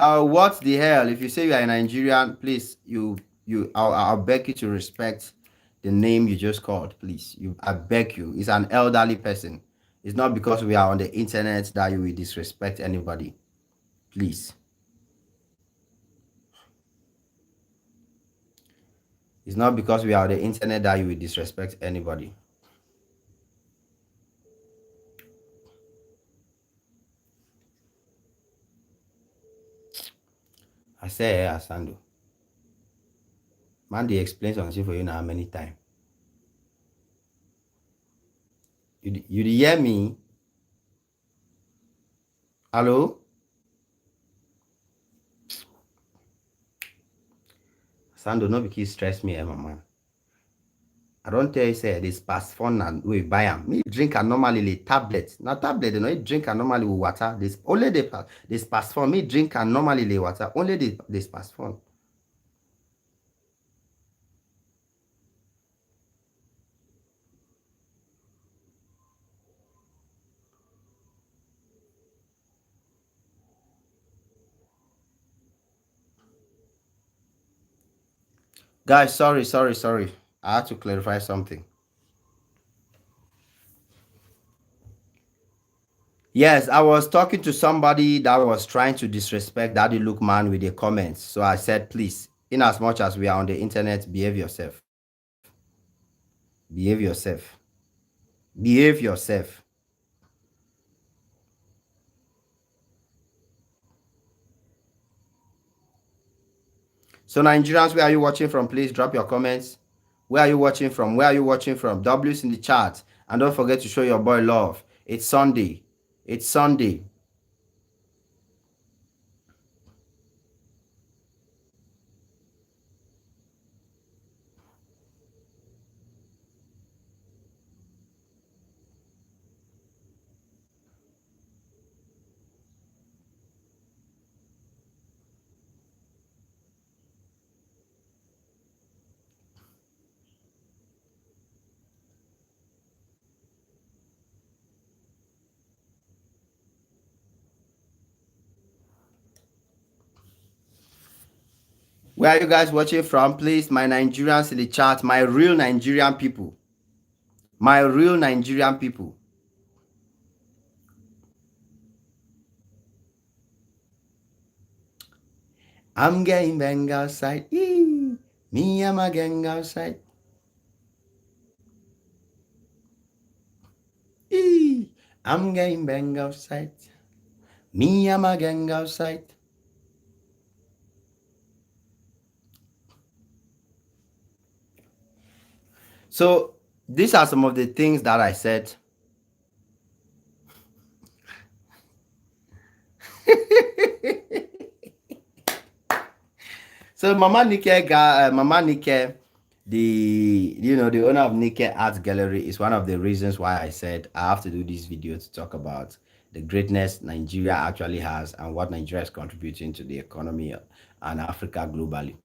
What the hell? If you say you are a Nigerian, please, I'll beg you to respect the name you just called, please. I beg you. It's an elderly person. It's not because we are on the internet that you will disrespect anybody. Please. It's not because we are on the internet that you will disrespect anybody. I say, hey, Asando. Man, they explain something for you now many times. You hear me? Hello? Sando, no because stress me, man. I don't tell you say this past phone and we buy them. Me drink a normally tablet. Now tablet, you know, drink a normally with water. This only this past phone. Me drink a normally water. Only this past phone. Guys, sorry. I had to clarify something. Yes, I was talking to somebody that was trying to disrespect Daddy Luke man with the comments. So I said, please, in as much as we are on the internet, behave yourself. Behave yourself. Behave yourself. So Nigerians, where are you watching from? Please drop your comments. Where are you watching from? Where are you watching from? W's in the chat. And don't forget to show your boy love. It's Sunday. It's Sunday. Where are you guys watching from? Please, my Nigerians in the chat. My real Nigerian people. My real Nigerian people. I'm getting bang outside. Eee. Me, I'm a gang outside. Eee. I'm getting bang outside. Me, I'm a gang outside. So these are some of the things that I said. So Mama Nike, the owner of Nike Art Gallery is one of the reasons why I said I have to do this video to talk about the greatness Nigeria actually has and what Nigeria is contributing to the economy and Africa globally.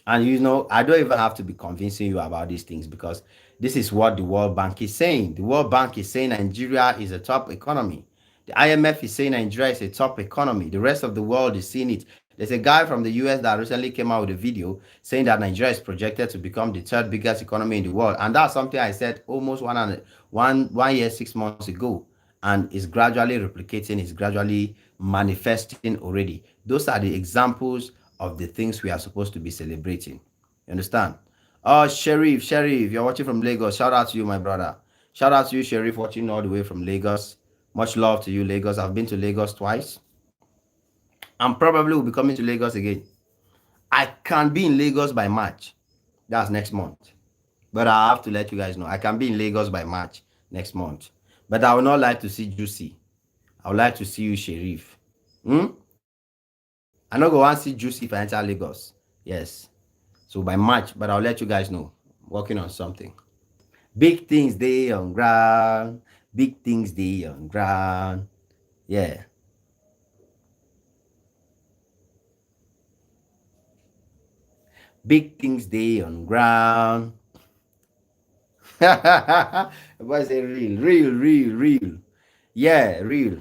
And I don't even have to be convincing you about these things because this is what the World Bank is saying. The World Bank is saying Nigeria is a top economy. The IMF is saying Nigeria is a top economy. The rest of the world is seeing it. There's a guy from the US that recently came out with a video saying that Nigeria is projected to become the third biggest economy in the world. And that's something I said almost 1 year, 6 months ago. And it's gradually replicating, it's gradually manifesting already. Those are the examples of the things we are supposed to be celebrating. You understand? Oh, Sheriff, you're watching from Lagos. Shout out to you, my brother. Shout out to you, Sheriff, watching all the way from Lagos. Much love to you, Lagos. I've been to Lagos twice. I'm probably will be coming to Lagos again. I can be in Lagos by March. That's next month. But I have to let you guys know I can be in Lagos by March next month. But I would not like to see Juicy. I would like to see you, Sheriff. Hmm? I not go want to see Juicy if I enter Lagos. Yes. So by March, but I'll let you guys know. I'm working on something. Big things they on ground. Big things they on ground. Yeah. Big things they on ground. Boy say real. Yeah, real.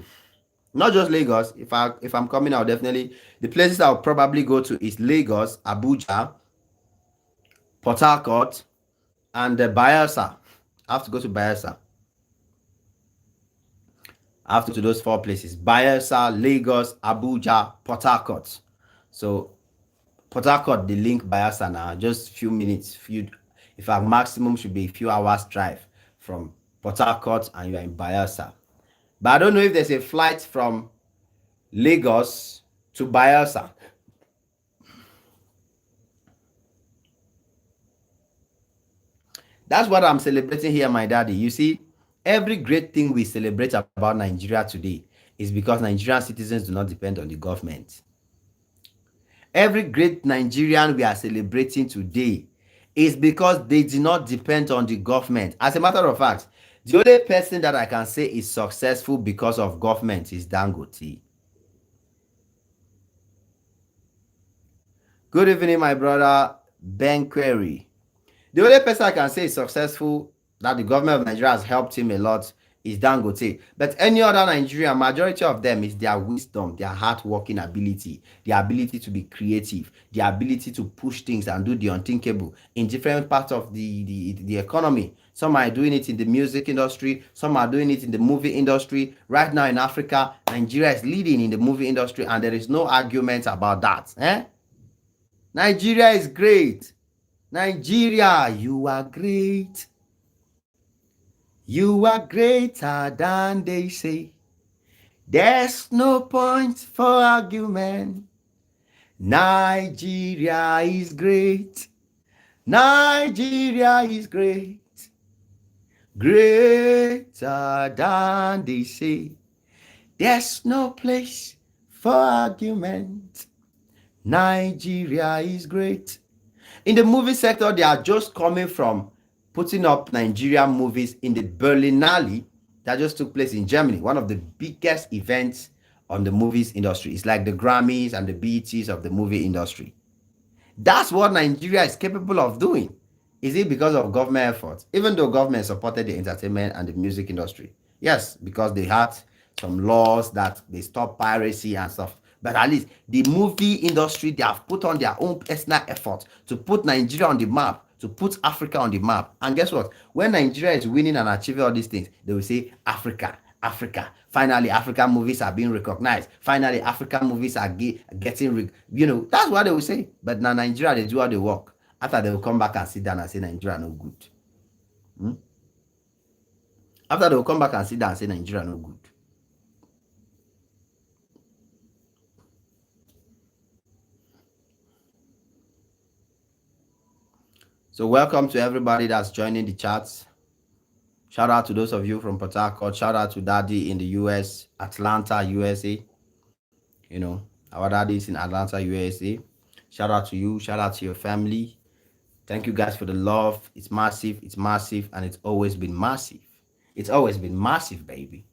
Not just Lagos. If I'm coming out, definitely the places I'll probably go to is Lagos, Abuja, Port Harcourt, and Bayelsa. I have to go to Bayelsa. I have to go to those 4 places: Bayelsa, Lagos, Abuja, Port Harcourt. So Port Harcourt, the link Bayelsa now, just few minutes. If our maximum should be a few hours drive from Port Harcourt, and you are in Bayelsa. But I don't know if there's a flight from Lagos to Bayelsa. That's what I'm celebrating here, my daddy. You see, every great thing we celebrate about Nigeria today is because Nigerian citizens do not depend on the government. Every great Nigerian we are celebrating today is because they do not depend on the government. As a matter of fact, the only person that I can say is successful because of government is Dangote. Good evening, my brother Ben Query. The only person I can say is successful that the government of Nigeria has helped him a lot is Dangote. But any other Nigerian, majority of them is their wisdom, their hard working ability, their ability to be creative, their ability to push things and do the unthinkable in different parts of the economy. Some are doing it in the music industry, some are doing it in the movie industry. Right now in Africa, Nigeria is leading in the movie industry, and there is no argument about that. Nigeria is great. Nigeria, you are great. You are greater than they say. There's no point for argument. Nigeria is great. Nigeria is great. Greater than they say. There's no place for argument. Nigeria is great. In the movie sector, they are just coming from putting up Nigerian movies in the Berlinale that just took place in Germany, one of the biggest events on the movies industry. It's like the Grammys and the BETs of the movie industry. That's what Nigeria is capable of doing. Is it because of government efforts? Even though government supported the entertainment and the music industry. Yes, because they had some laws that they stop piracy and stuff. But at least the movie industry, they have put on their own personal effort to put Nigeria on the map, to put Africa on the map. And guess what? When Nigeria is winning and achieving all these things, they will say, Africa, Africa. Finally, African movies are being recognized. Finally, African movies are getting, that's what they will say. But now Nigeria, they do all the work. After they will come back and sit down and say Nigeria no good. After they will come back and sit down and say Nigeria no good. So welcome to everybody that's joining the chats. Shout out to those of you from Port Harcourt. Shout out to Daddy in the US, Atlanta, USA. Our daddy is in Atlanta, USA. Shout out to you. Shout out to your family. Thank you guys for the love. It's massive, and it's always been massive. It's always been massive, baby.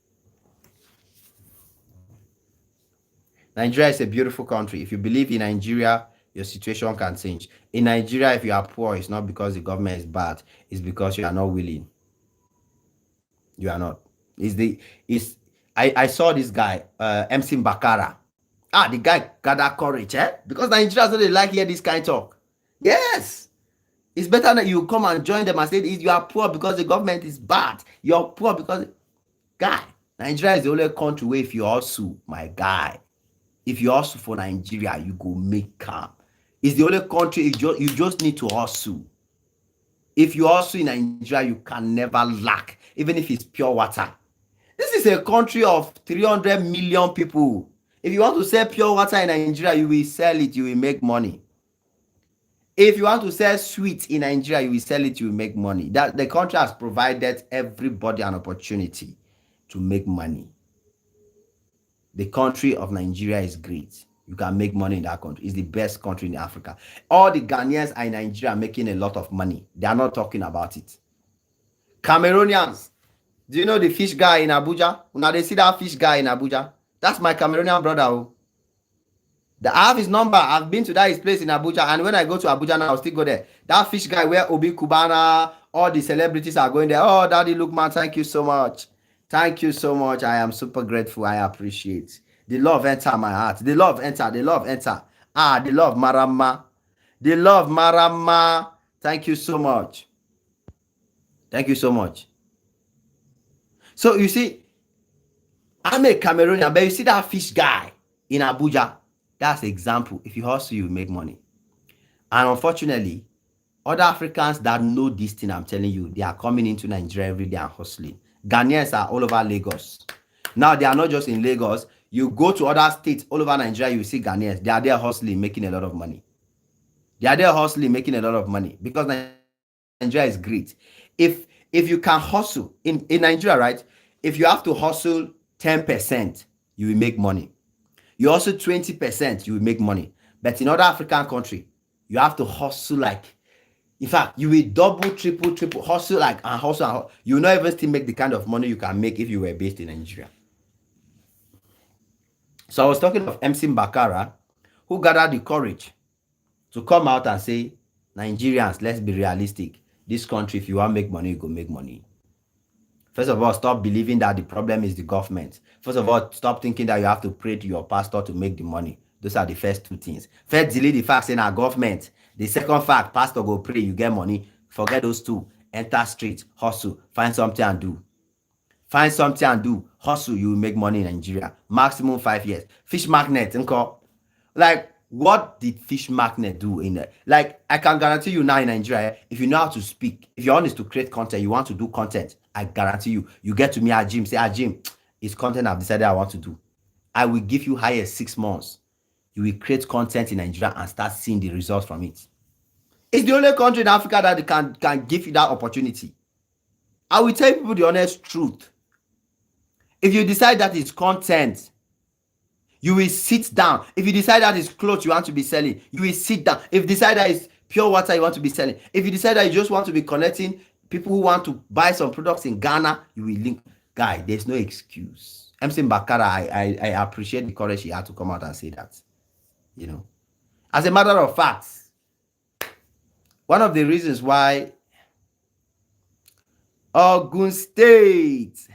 Nigeria is a beautiful country. If you believe in Nigeria, your situation can change. In Nigeria, if you are poor, it's not because the government is bad. It's because you are not willing. You are not. I saw this guy, MC Bakara. The guy got that courage, because Nigerians don't like hear this kind of talk. Yes. It's better that you come and join them and say you are poor because the government is bad. You're poor because guy, Nigeria is the only country where if you hustle, my guy, if you hustle for Nigeria, you go make calm. It's the only country you just need to hustle. If you also in Nigeria, you can never lack, even if it's pure water. This is a country of 300 million people. If you want to sell pure water in Nigeria, you will sell it, you will make money. If you want to sell sweet in Nigeria, you will sell it, you will make money. That the country has provided everybody an opportunity to make money. The country of Nigeria is great. You can make money in that country. It's the best country in Africa. All the Ghanaians are in Nigeria making a lot of money. They are not talking about it. Cameroonians, do you know the fish guy in Abuja? Now they see that fish guy in Abuja. That's my Cameroonian brother. I have his number. I've been to his place in Abuja, and when I go to Abuja now, I'll still go there. That fish guy where Obi Kubana, all the celebrities are going there. Oh, Daddy Lukman, thank you so much. Thank you so much. I am super grateful. I appreciate. The love enter my heart. The love enter. The love enter. The love Marama. The love Marama. Thank you so much. Thank you so much. So you see, I'm a Cameroonian, but you see that fish guy in Abuja. That's an example. If you hustle, you make money. And unfortunately, other Africans that know this thing, I'm telling you, they are coming into Nigeria every day and hustling. Ghanaians are all over Lagos. Now, they are not just in Lagos. You go to other states all over Nigeria, you see Ghanaians. They are there hustling, making a lot of money. They are there hustling, making a lot of money because Nigeria is great. If you can hustle in Nigeria, right? If you have to hustle 10%, you will make money. You hustle 20%, you will make money. But in other African country, you have to hustle like, in fact, you will double, triple, hustle like, and hustle. You will not even still make the kind of money you can make if you were based in Nigeria. So I was talking of MC Bakara, who gathered the courage to come out and say, Nigerians, let's be realistic. This country, if you want to make money, you go make money. First of all, stop believing that the problem is the government. First of all, stop thinking that you have to pray to your pastor to make the money. Those are the first two things. First, delete the fact saying our government. The second fact, pastor go pray, you get money. Forget those two. Enter street, hustle, find something and do. Find something and do. Hustle, you will make money in Nigeria. Maximum 5 years. Fish magnet, like, what did Fish Magnet do in there? Like, I can guarantee you now in Nigeria, if you know how to speak, if you're honest to create content, you want to do content, I guarantee you get to me at Jim, say, Jim, it's content I've decided I want to do. I will give you highest 6 months. You will create content in Nigeria and start seeing the results from it. It's the only country in Africa that can give you that opportunity. I will tell people the honest truth. If you decide that it's content, you will sit down. If you decide that it's clothes you want to be selling, you will sit down. If you decide that it's pure water you want to be selling, if you decide that you just want to be connecting people who want to buy some products in Ghana, you will link. Guy, there's no excuse. MC Bakara, I appreciate the courage he had to come out and say that. You know, as a matter of fact, one of the reasons why Ogun State,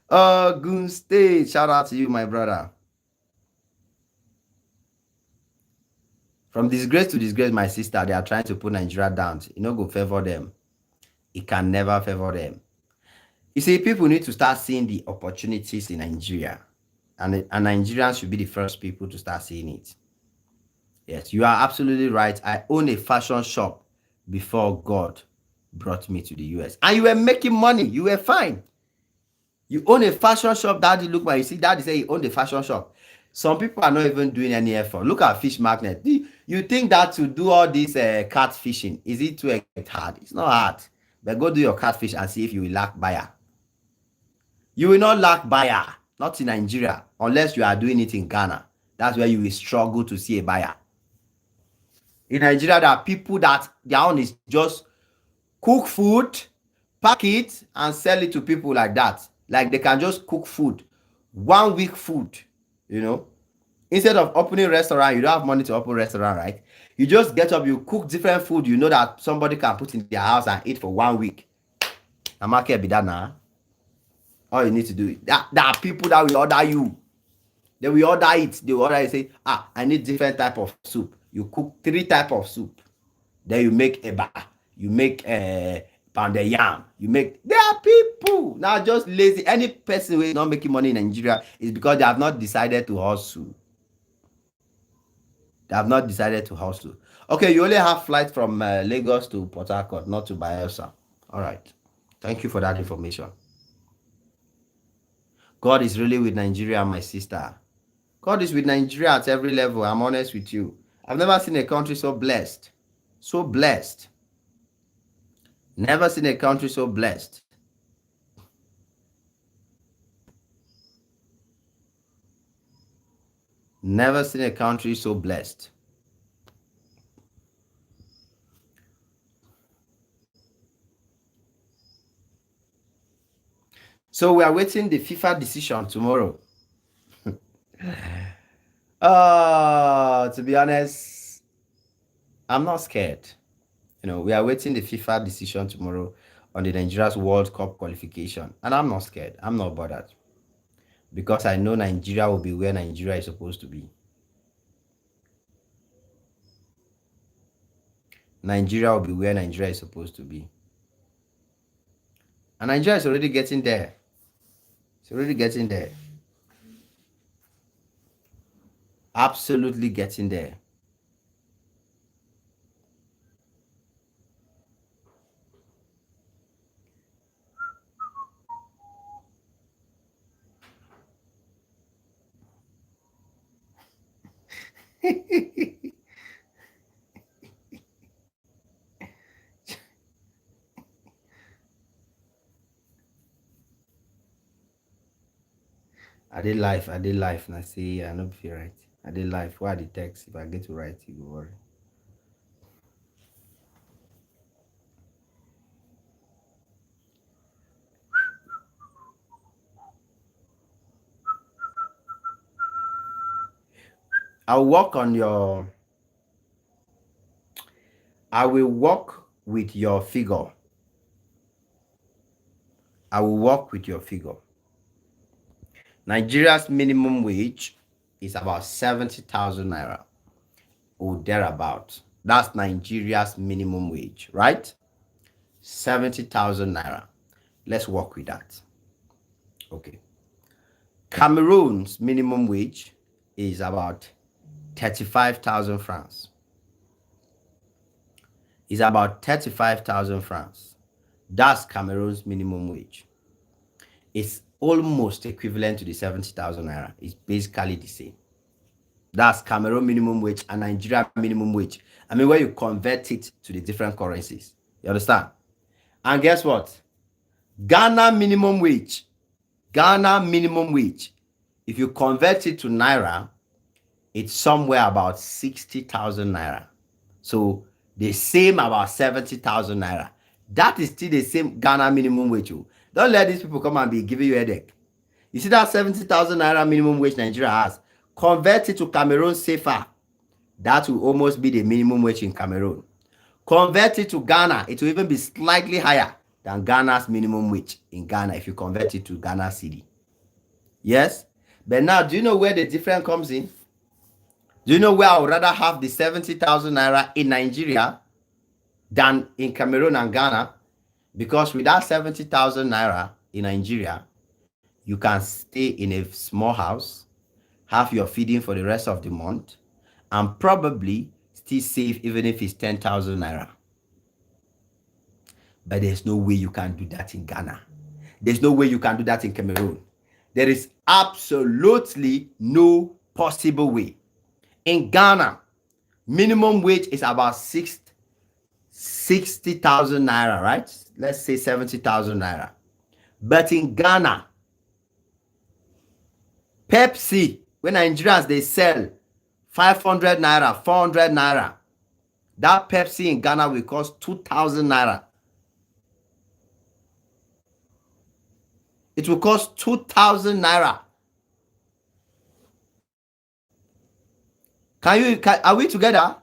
Ogun State, shout out to you, my brother. From disgrace to disgrace, my sister, they are trying to put Nigeria down. You know, go favor them. It can never favor them. You see, people need to start seeing the opportunities in Nigeria. And Nigerians should be the first people to start seeing it. Yes, you are absolutely right. I own a fashion shop before God brought me to the US. And you were making money. You were fine. You own a fashion shop. Daddy, look, you see, Daddy say he owned a fashion shop. Some people are not even doing any effort. Look at Fish Magnet. You think that to do all this catfishing, is it too hard? It's not hard. But go do your catfish and see if you will lack buyer. You will not lack buyer. Not in Nigeria. Unless you are doing it in Ghana. That's where you will struggle to see a buyer. In Nigeria, there are people that their own is just cook food, pack it, and sell it to people like that. Like they can just cook food. 1 week food, you know. Instead of opening a restaurant, you don't have money to open a restaurant, right? You just get up, you cook different food, you know that somebody can put in their house and eat for 1 week. The market be that now. All you need to do is, there are people that will order you. They will order it. They will order it, say, I need different type of soup. You cook 3 type of soup. Then you make eba. You make pounded yam. There are people now just lazy. Any person who is not making money in Nigeria is because they have not decided to hustle. They have not decided to hustle. Okay, you only have flight from Lagos to Port Harcourt, not to Bayelsa. All right. Thank you for that information. God is really with Nigeria, my sister. God is with Nigeria at every level. I'm honest with you. I've never seen a country so blessed. So blessed. Never seen a country so blessed. Never seen a country so blessed. So we are waiting the FIFA decision tomorrow. To be honest, I'm not scared. We are waiting the FIFA decision tomorrow on the Nigeria's World Cup qualification. And I'm not scared. I'm not bothered. Because I know Nigeria will be where Nigeria is supposed to be. Nigeria will be where Nigeria is supposed to be. And Nigeria is already getting there. It's already getting there. Absolutely getting there. I did life. And I say, I don't feel right. I did life. Why the text? If I get to write, you go worry. I'll work on your. I will work with your figure. I will work with your figure. Nigeria's minimum wage is about 70,000 naira or thereabout. That's Nigeria's minimum wage, right? 70,000 naira. Let's work with that. Okay. Cameroon's minimum wage is about 35,000 francs. It's about 35,000 francs. That's Cameroon's minimum wage. It's almost equivalent to the 70,000 naira. It's basically the same. That's Cameroon minimum wage and Nigeria minimum wage. I mean, where you convert it to the different currencies. You understand? And guess what? Ghana minimum wage. Ghana minimum wage. If you convert it to naira, it's somewhere about 60,000 naira. So the same about 70,000 naira. That is still the same Ghana minimum wage. Don't let these people come and be giving you a headache. You see that 70,000 naira minimum wage Nigeria has? Convert it to Cameroon CFA. That will almost be the minimum wage in Cameroon. Convert it to Ghana. It will even be slightly higher than Ghana's minimum wage in Ghana if you convert it to Ghana cedi. Yes? But now, do you know where the difference comes in? Do you know where I would rather have the 70,000 naira in Nigeria than in Cameroon and Ghana? Because with that 70,000 naira in Nigeria, you can stay in a small house, have your feeding for the rest of the month, and probably still save even if it's 10,000 naira. But there's no way you can do that in Ghana. There's no way you can do that in Cameroon. There is absolutely no possible way. In Ghana, minimum wage is about 60,000 naira, right? Let's say 70,000 naira. But in Ghana, Pepsi, when Nigerians, they sell 500 naira, 400 naira, that Pepsi in Ghana will cost 2,000 naira. It will cost 2,000 naira. Are we together?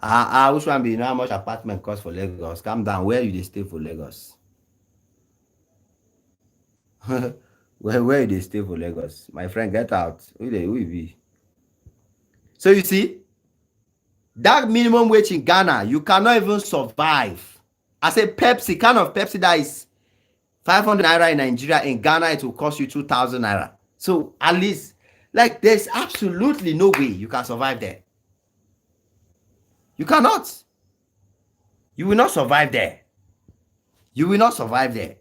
Which one be, you know how much apartment cost for Lagos? Calm down. Where you they stay for Lagos? where you they stay for Lagos? My friend, get out. Who be? So you see, that minimum wage in Ghana, you cannot even survive. I say Pepsi, kind of Pepsi that is 500 naira in Nigeria, in Ghana, it will cost you 2,000 naira. So at least Like there's absolutely no way you can survive there. You cannot. You will not survive there. You will not survive there.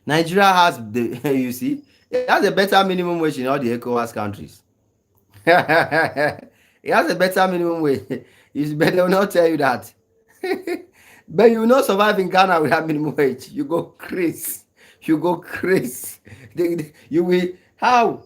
Nigeria has the you see, it has a better minimum wage in all the ECOWAS countries. It has a better minimum wage. It's better will not tell you that. But you will not survive in Ghana without minimum wage. You go crazy. You go crazy. You will how?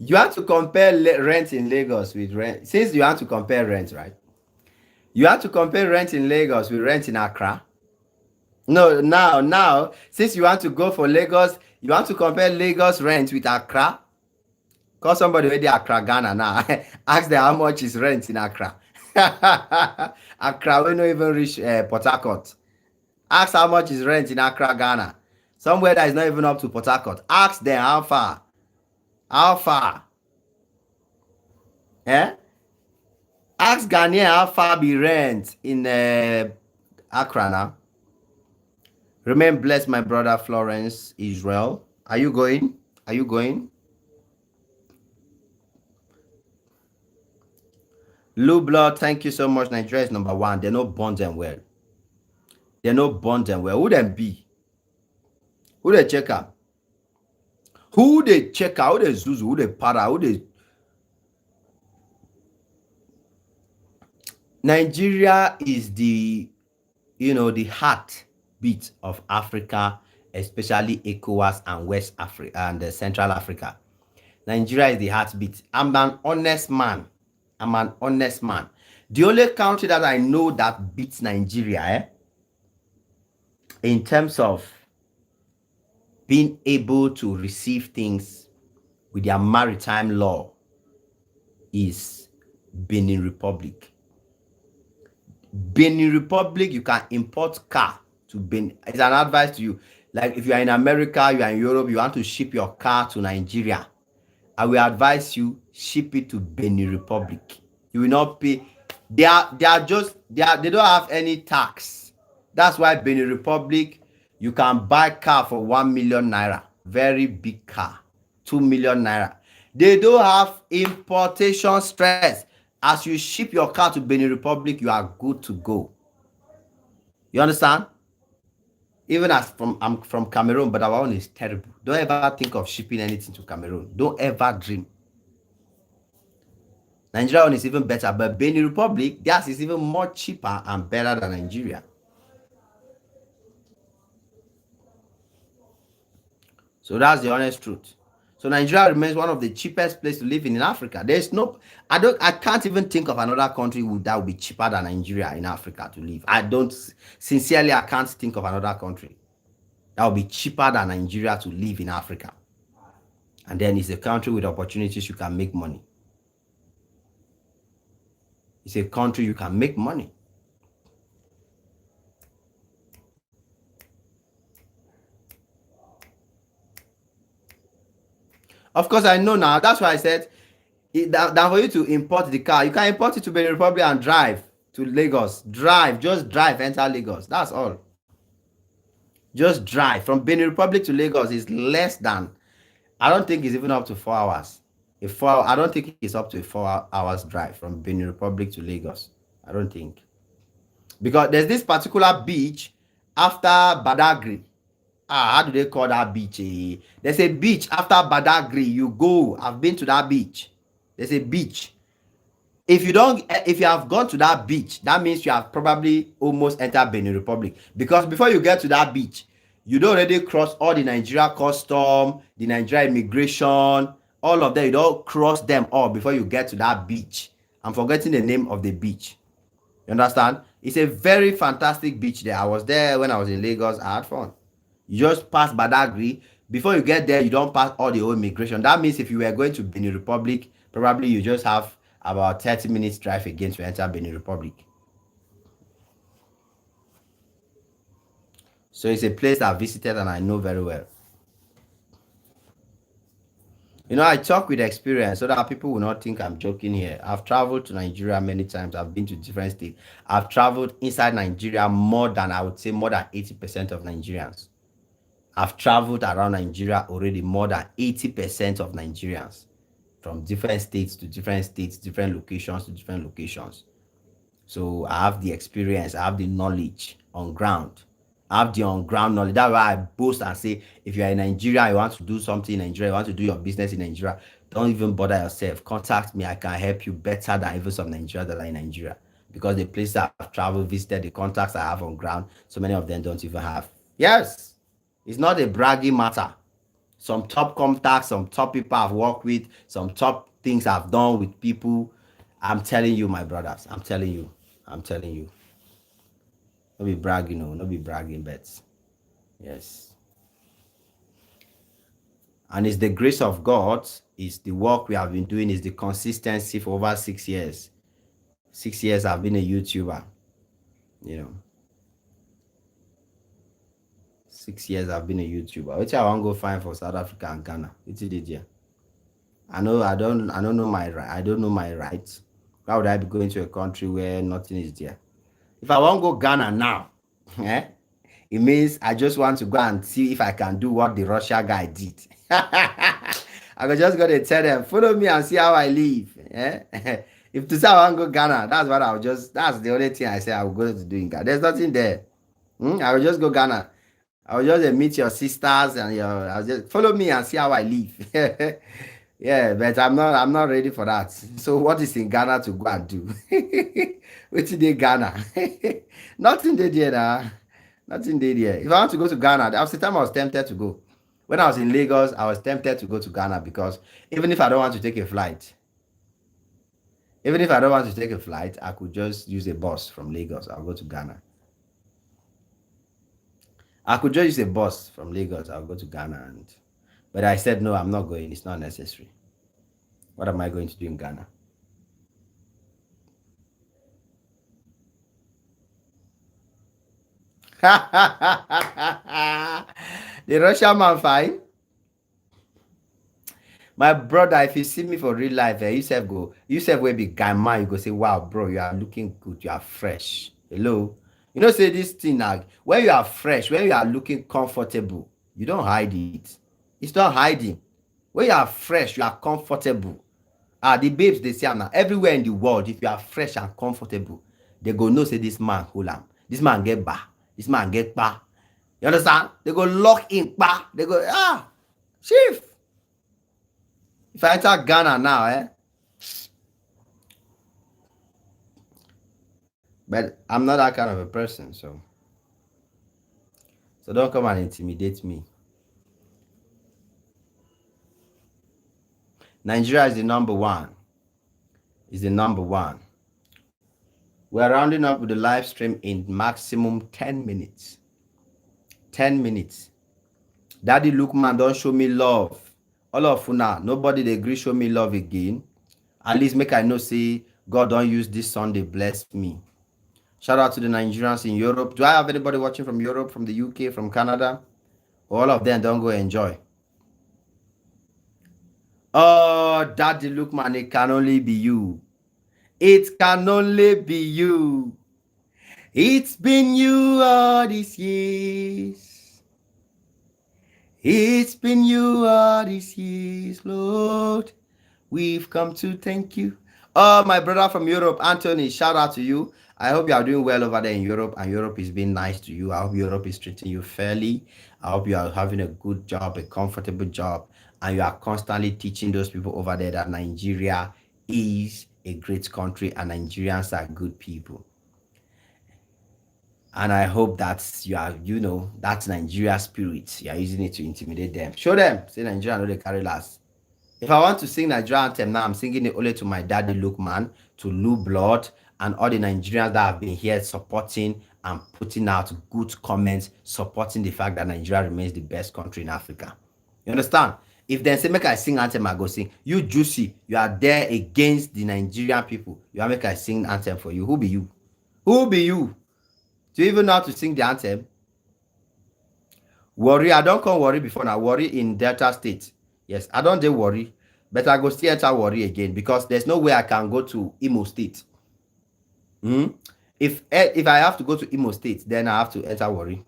You have to compare rent in Lagos with rent. Since you have to compare rent, right? You have to compare rent in Lagos with rent in Accra. No, now, since you want to go for Lagos, you want to compare Lagos rent with Accra. Call somebody with the Accra, Ghana now. Ask them how much is rent in Accra. Accra, we don't even reach Port Harcourt. Ask how much is rent in Accra, Ghana. Somewhere that is not even up to Port Harcourt. Ask them how far. How far? Eh? Ask Ghanaian how far be rent in Accra now. Remain blessed, my brother Florence Israel. Are you going? Are you going? Blue blood, thank you so much. Nigeria is number one. They're not born them well. They're not born them well. Who them be? Who they check out? Who they check out? Who they Zuzu? Who they para? Who they? Nigeria is the, the heartbeat of Africa, especially ECOWAS and West Africa and Central Africa. Nigeria is the heartbeat. I'm an honest man. I'm an honest man. The only country that I know that beats Nigeria, in terms of being able to receive things with their maritime law, is Benin Republic. Benin Republic, you can import car to Benin. It's an advice to you. Like if you are in America, you are in Europe, you want to ship your car to Nigeria, I will advise you ship it to Benin Republic. You will not pay. They don't have any tax. That's why Benin Republic, you can buy car for 1 million naira. Very big car. 2 million naira. They don't have importation stress. As you ship your car to Benin Republic, you are good to go. You understand? Even as I'm from Cameroon, but our own is terrible. Don't ever think of shipping anything to Cameroon. Don't ever dream. Nigeria one is even better, but Benin Republic, theirs is even more cheaper and better than Nigeria. So that's the honest truth. So Nigeria remains one of the cheapest places to live in Africa. There's no, I can't even think of another country that would be cheaper than Nigeria in Africa to live. I can't think of another country that would be cheaper than Nigeria to live in Africa. And then it's a country with opportunities you can make money. It's a country you can make money. Of course, I know now. That's why I said that for you to import the car, you can import it to Benin Republic and drive to Lagos. Just drive, enter Lagos. That's all. Just drive from Benin Republic to Lagos is less than I don't think it's even up to 4 hours. I don't think it's up to a 4 hours drive from Benin Republic to Lagos. I don't think. Because there's this particular beach after Badagry. How do they call that beach? There's a beach after Badagry. You go. I've been to that beach. There's a beach. If you have gone to that beach, that means you have probably almost entered Benin Republic. Because before you get to that beach, you don't already cross all the Nigeria custom, the Nigeria immigration, all of them. You don't cross them all before you get to that beach. I'm forgetting the name of the beach. You understand? It's a very fantastic beach there. I was there when I was in Lagos. I had fun. You just pass Badagry. Before you get there, you don't pass all the old immigration. That means if you were going to Benin Republic, probably you just have about 30 minutes drive again to enter Benin Republic. So it's a place I visited and I know very well. You know, I talk with experience so that people will not think I'm joking here. I've traveled to Nigeria many times. I've been to different states. I've traveled inside Nigeria more than, I would say, more than 80% of Nigerians. I've traveled around Nigeria already more than 80% of Nigerians, from different states to different states, different locations to different locations. So I have the experience, I have the knowledge on ground. I have the on ground knowledge. That's why I boast and say, if you are in Nigeria, you want to do something in Nigeria, you want to do your business in Nigeria, don't even bother yourself. Contact me. I can help you better than even some Nigerians that are in Nigeria. Because the places I've traveled, visited, the contacts I have on ground, so many of them don't even have. Yes, it's not a bragging matter. Some top contacts, some top people I've worked with, some top things I've done with people. I'm telling you, my brothers. I'm telling you. I'm telling you. Not be bragging, no. Not be bragging, bets. Yes. And it's the grace of God. It's the work we have been doing. It's the consistency for over 6 years. 6 years I've been a YouTuber. You know. 6 years I've been a YouTuber. Which I want to go find for South Africa and Ghana. It's did here. I don't know my right. I don't know my rights. Why would I be going to a country where nothing is there? If I want to go Ghana now, it means I just want to go and see if I can do what the Russia guy did. I was just going to tell them, follow me and see how I live. If to say I want to go Ghana, that's the only thing I say I will go to do in Ghana. There's nothing there. I will just go Ghana. I will just meet your sisters and I'll just follow me and see how I live. Yeah, but I'm not ready for that. So what is in Ghana to go and do? What's in Ghana? Nothing did there. Nothing did here. If I want to go to Ghana, that was the time I was tempted to go. When I was in Lagos, I was tempted to go to Ghana because even if I don't want to take a flight, I could just use a bus from Lagos. I'll go to Ghana. I could just use a bus from Lagos. I'll go to Ghana. But I said, no, I'm not going. It's not necessary. What am I going to do in Ghana? The Russian man fine. My brother, if you see me for real life, you say will be guy man, you go say, wow, bro, you are looking good, you are fresh. Hello. You know, say this thing like when you are fresh, when you are looking comfortable, you don't hide it. It's not hiding. When you are fresh, you are comfortable. The babes they say now everywhere in the world, if you are fresh and comfortable, they go know say this man hold am. This man get ba. This man get pa. You understand? They go lock in pa. They go chief. If I enter Ghana now, but I'm not that kind of a person, so don't come and intimidate me. Nigeria is the number one. Is the number one. We're rounding up with the live stream in maximum 10 minutes. 10 minutes. Daddy Lookman, don't show me love. All of una, nobody they agree show me love again. At least make I know say God don't use this Sunday bless me. Shout out to the Nigerians in Europe. Do I have anybody watching from Europe, from the UK, from Canada? All of them don't go enjoy. Oh, Daddy Lookman, it can only be you. It can only be you. It's been you all these years. It's been you all these years, Lord. We've come to thank you. Oh, my brother from Europe, Anthony, shout out to you. I hope you are doing well over there in Europe and Europe is being nice to you. I hope Europe is treating you fairly. I hope you are having a good job, a comfortable job, and you are constantly teaching those people over there that Nigeria is a great country and Nigerians are good people. And I hope that you are, that's Nigeria spirit. You are using it to intimidate them. Show them, say Nigeria know they carry last. If I want to sing Nigeria anthem now, I'm singing it only to my daddy Lookman, to Lou Blood, and all the Nigerians that have been here supporting and putting out good comments, supporting the fact that Nigeria remains the best country in Africa. You understand? If they say make I sing anthem, I go sing. You juicy, you are there against the Nigerian people. You are make I sing anthem for you. Who be you? Who be you? Do you even know how to sing the anthem? Worry, I don't come worry before now. Worry in Delta State. Yes, I don't do worry, but I go still enter worry again because there's no way I can go to Imo State. If I have to go to Imo State, then I have to enter worry.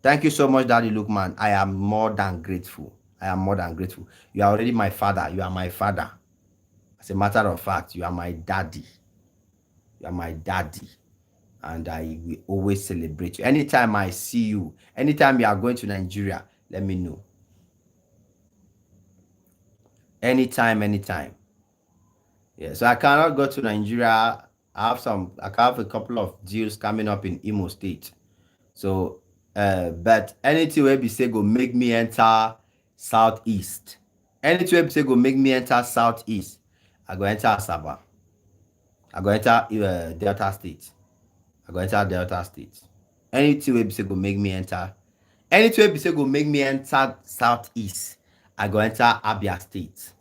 Thank you so much, Daddy Lookman. I am more than grateful. I am more than grateful. You are already my father. You are my father. As a matter of fact, you are my daddy. You are my daddy. And I will always celebrate you. Anytime I see you, anytime you are going to Nigeria, let me know. Anytime. Yeah, so I cannot go to Nigeria. I have a couple of deals coming up in Imo State. So, but anything where be say go make me enter Southeast. Anything where be say go make me enter Southeast. I go enter Asaba. I go enter Delta State. I go enter Delta State. Anything where be say go make me enter. Anything where be say go make me enter Southeast. I go enter Abia State.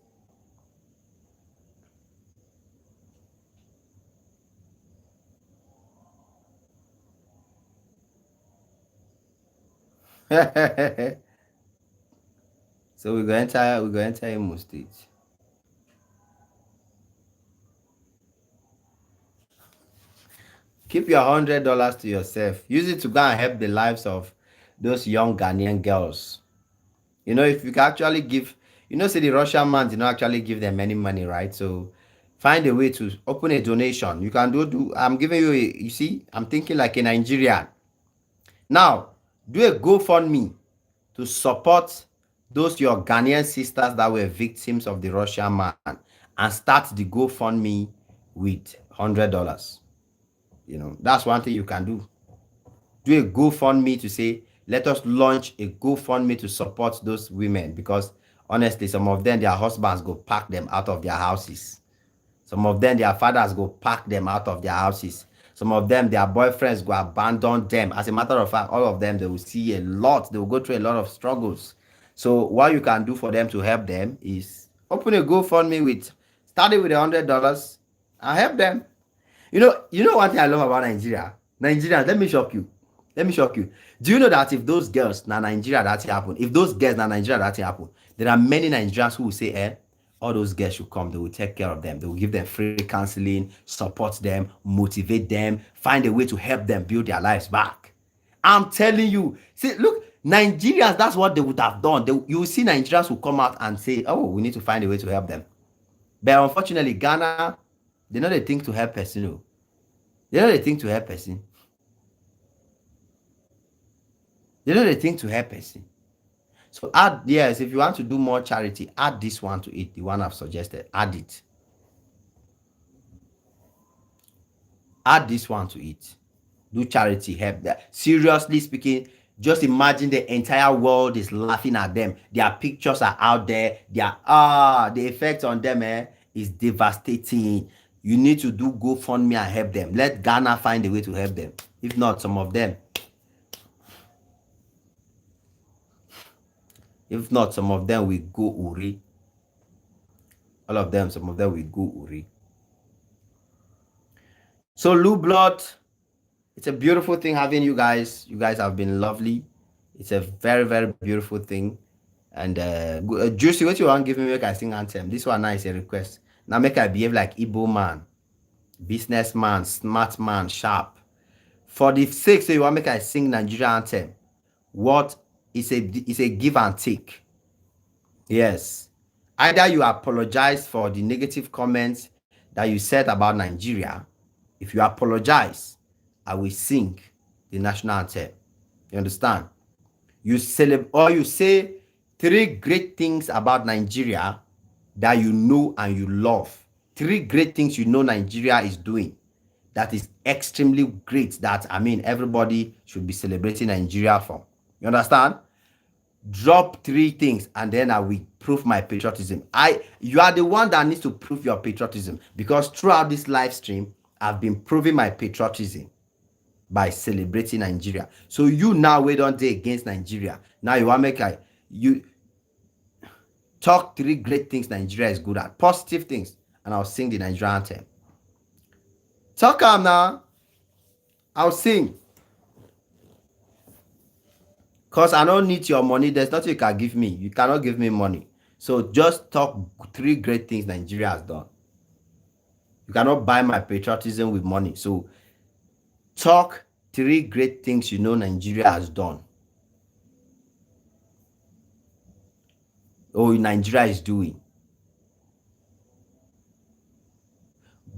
So we go enter Imo State. Keep your $100 to yourself. Use it to go and help the lives of those young Ghanaian girls. If you can actually give, say the Russian man did not actually give them any money, right? So find a way to open a donation. You can do. I'm giving you you see, I'm thinking like a Nigerian. Now, do a GoFundMe to support those your Ghanaian sisters that were victims of the Russian man and start the GoFundMe with $100. That's one thing you can do. Do a GoFundMe to say, let us launch a GoFundMe to support those women because honestly, some of them, their husbands go pack them out of their houses. Some of them, their fathers go pack them out of their houses. Some of them, their boyfriends go abandon them. As a matter of fact, all of them, they will see a lot. They will go through a lot of struggles. So what you can do for them to help them is open a GoFundMe start it with $100 and help them. You know one thing I love about Nigeria? Nigerians, let me shock you. Do you know that if those girls na Nigeria that happen, there are many Nigerians who will say, all those girls should come, they will take care of them, they will give them free counseling, support them, motivate them, find a way to help them build their lives back. I'm telling you, see, look, Nigerians, that's what they would have done. You will see Nigerians who come out and say, oh, we need to find a way to help them. But unfortunately, Ghana, they know they think to help person. They know they think to help person. So if you want to do more charity, add this one to it, the one I've suggested. Add it. Add this one to it. Do charity, help that. Seriously speaking, just imagine the entire world is laughing at them. Their pictures are out there. The effect on them is devastating. You need to do GoFundMe and help them. Let Ghana find a way to help them. If not, some of them will go Uri. All of them, some of them will go Uri. So Lou Blood, it's a beautiful thing having you guys. You guys have been lovely. It's a very, very beautiful thing. And Juicy, what you want give me make I sing anthem? This one now is a request. Now make I behave like Igbo man, businessman, smart man, sharp. For the sake, so you want make I sing Nigeria anthem. What it's a give and take. Yes. Either you apologize for the negative comments that you said about Nigeria. If you apologize, I will sing the national anthem. You understand? You celebrate or you say three great things about Nigeria that you know and you love. Three great things you know Nigeria is doing that is extremely great, that I mean everybody should be celebrating Nigeria for. You understand? Drop three things and then I will prove my patriotism. You are the one that needs to prove your patriotism, because throughout this live stream I've been proving my patriotism by celebrating Nigeria. So you now wait on day against Nigeria. Now you want to make like you talk three great things Nigeria is good at, positive things, and I'll sing the Nigerian anthem. Talk am now. I'll sing. Because I don't need your money. There's nothing you can give me. You cannot give me money. So just talk three great things Nigeria has done. You cannot buy my patriotism with money. So talk three great things you know Nigeria has done. Or Nigeria is doing.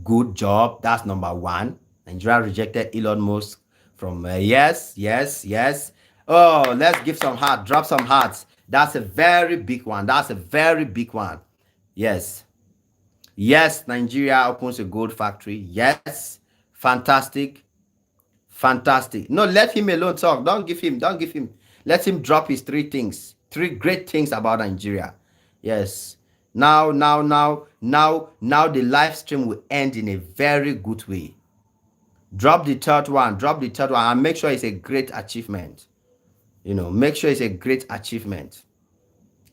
Good job. That's number one. Nigeria rejected Elon Musk from yes. Oh, let's give some heart. Drop some hearts. That's a very big one. That's a very big one. Yes. Yes, Nigeria opens a gold factory. Yes. Fantastic. Fantastic. No, let him alone talk. Don't give him. Let him drop his three things. Three great things about Nigeria. Yes. Now, the live stream will end in a very good way. Drop the third one. And make sure it's a great achievement. Make sure it's a great achievement.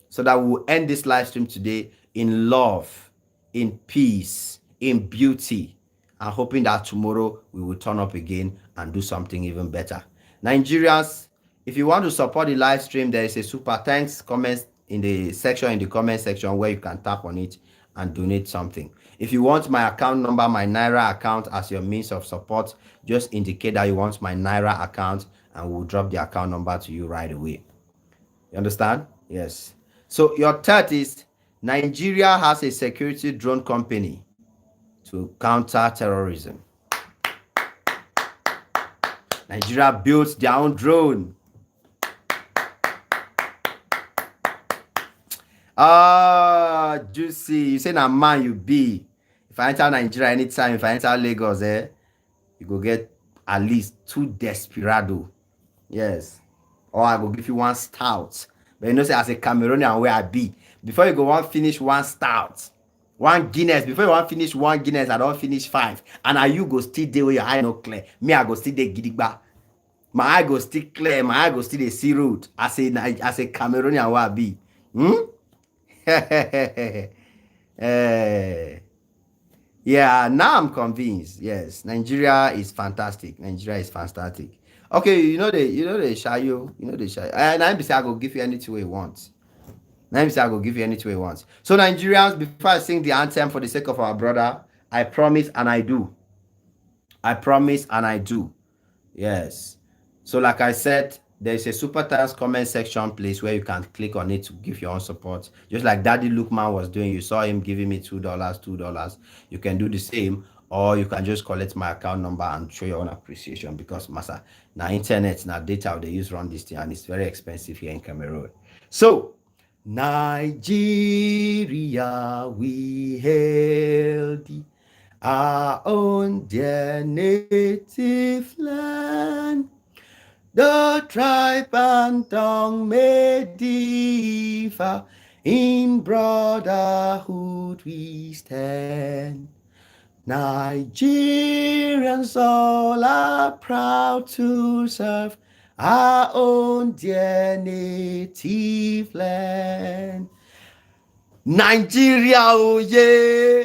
So that we will end this live stream today in love, in peace, in beauty, and hoping that tomorrow we will turn up again and do something even better. Nigerians, if you want to support the live stream, there is a super thanks comments in the comment section where you can tap on it and donate something. If you want my account number, my Naira account as your means of support, just indicate that you want my Naira account and we'll drop the account number to you right away. You understand? Yes. So your third is Nigeria has a security drone company to counter terrorism. Nigeria built their own drone. Juicy, you say na man you be. If I enter Nigeria anytime, if I enter Lagos, you go get at least 2 Desperado. Yes. Or I go give you 1 stout. But you know, say as a Cameroonian where I be, before you go want finish 1 stout, 1 Guinness, before you want finish 1 Guinness, I don't finish 5. And now you go still there where your eye no clear. Me, I go still there gidigba. My eye go still clear, my eye go still the see road. As a Cameroonian where I be. Yeah, now I'm convinced. Yes, Nigeria is fantastic. Okay, you know they shayo. And I go give you anything you want. So Nigerians, before I sing the anthem for the sake of our brother, I promise and I do. Yes. So like I said, there's a super thanks comment section place where you can click on it to give your own support. Just like Daddy Lukman was doing. You saw him giving me $2. You can do the same, or you can just collect my account number and show your own appreciation, because massa, now internet, now data they use run this thing, and it's very expensive here in Cameroon. So Nigeria, we hail thee, our own dear native land. The tribe and tongue may differ, in brotherhood we stand. Nigerians all are proud to serve our own dear native land. Nigeria, oh yeah!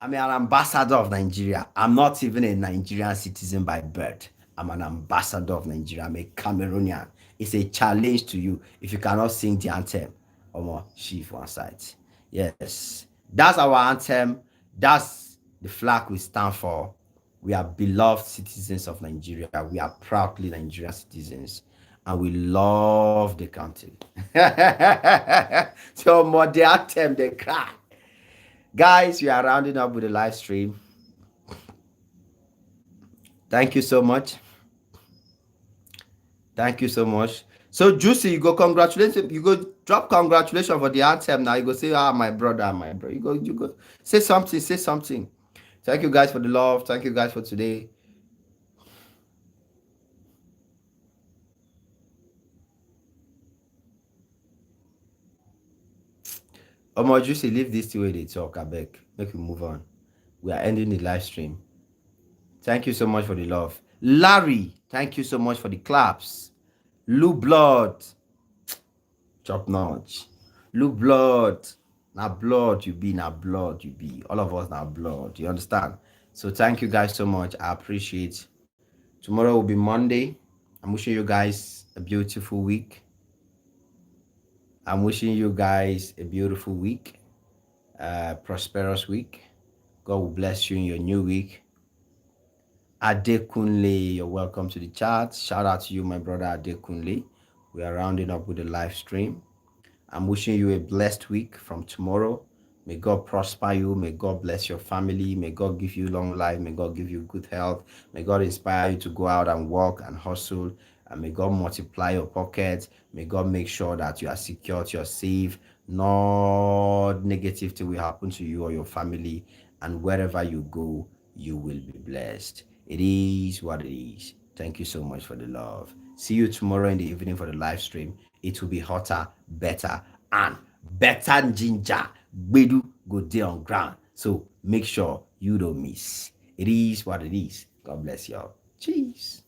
I'm an ambassador of Nigeria. I'm not even a Nigerian citizen by birth. I'm an ambassador of Nigeria. I'm a Cameroonian. It's a challenge to you. If you cannot sing the anthem, shift one side. Yes, that's our anthem. That's the flag we stand for. We are beloved citizens of Nigeria. We are proudly Nigerian citizens. and we love the country. So more the attempt they cry. Guys, we are rounding up with the live stream. Thank you so much. Thank you so much. So Juicy, you go congratulations. You go drop congratulations for the anthem now. You go say, ah, my brother, my brother. You go say something, say something. Thank you guys for the love. Thank you guys for today. Omo Juicy, leave this the way they talk, I beg. Make we move on. We are ending the live stream. Thank you so much for the love. Larry, thank you so much for the claps. Lou Blood, top notch. Lou Blood, now blood you be, now blood you be. All of us now blood. You understand? So thank you guys so much. I appreciate. Tomorrow will be Monday. I'm wishing you guys a beautiful week. I'm wishing you guys a beautiful week, prosperous week. God will bless you in your new week. Adekunle, you're welcome to the chat. Shout out to you, my brother Adekunle. We are rounding up with the live stream. I'm wishing you a blessed week from tomorrow. May God prosper you. May God bless your family. May God give you long life. May God give you good health. May God inspire you to go out and work and hustle. And may God multiply your pockets. May God make sure that you are secure, you're safe. No negativity will happen to you or your family. And wherever you go, you will be blessed. It is what it is. Thank you so much for the love. See you tomorrow in the evening for the live stream. It will be hotter, better, and better ginger. Bedu go day on ground. So make sure you don't miss. It is what it is. God bless y'all. Cheers.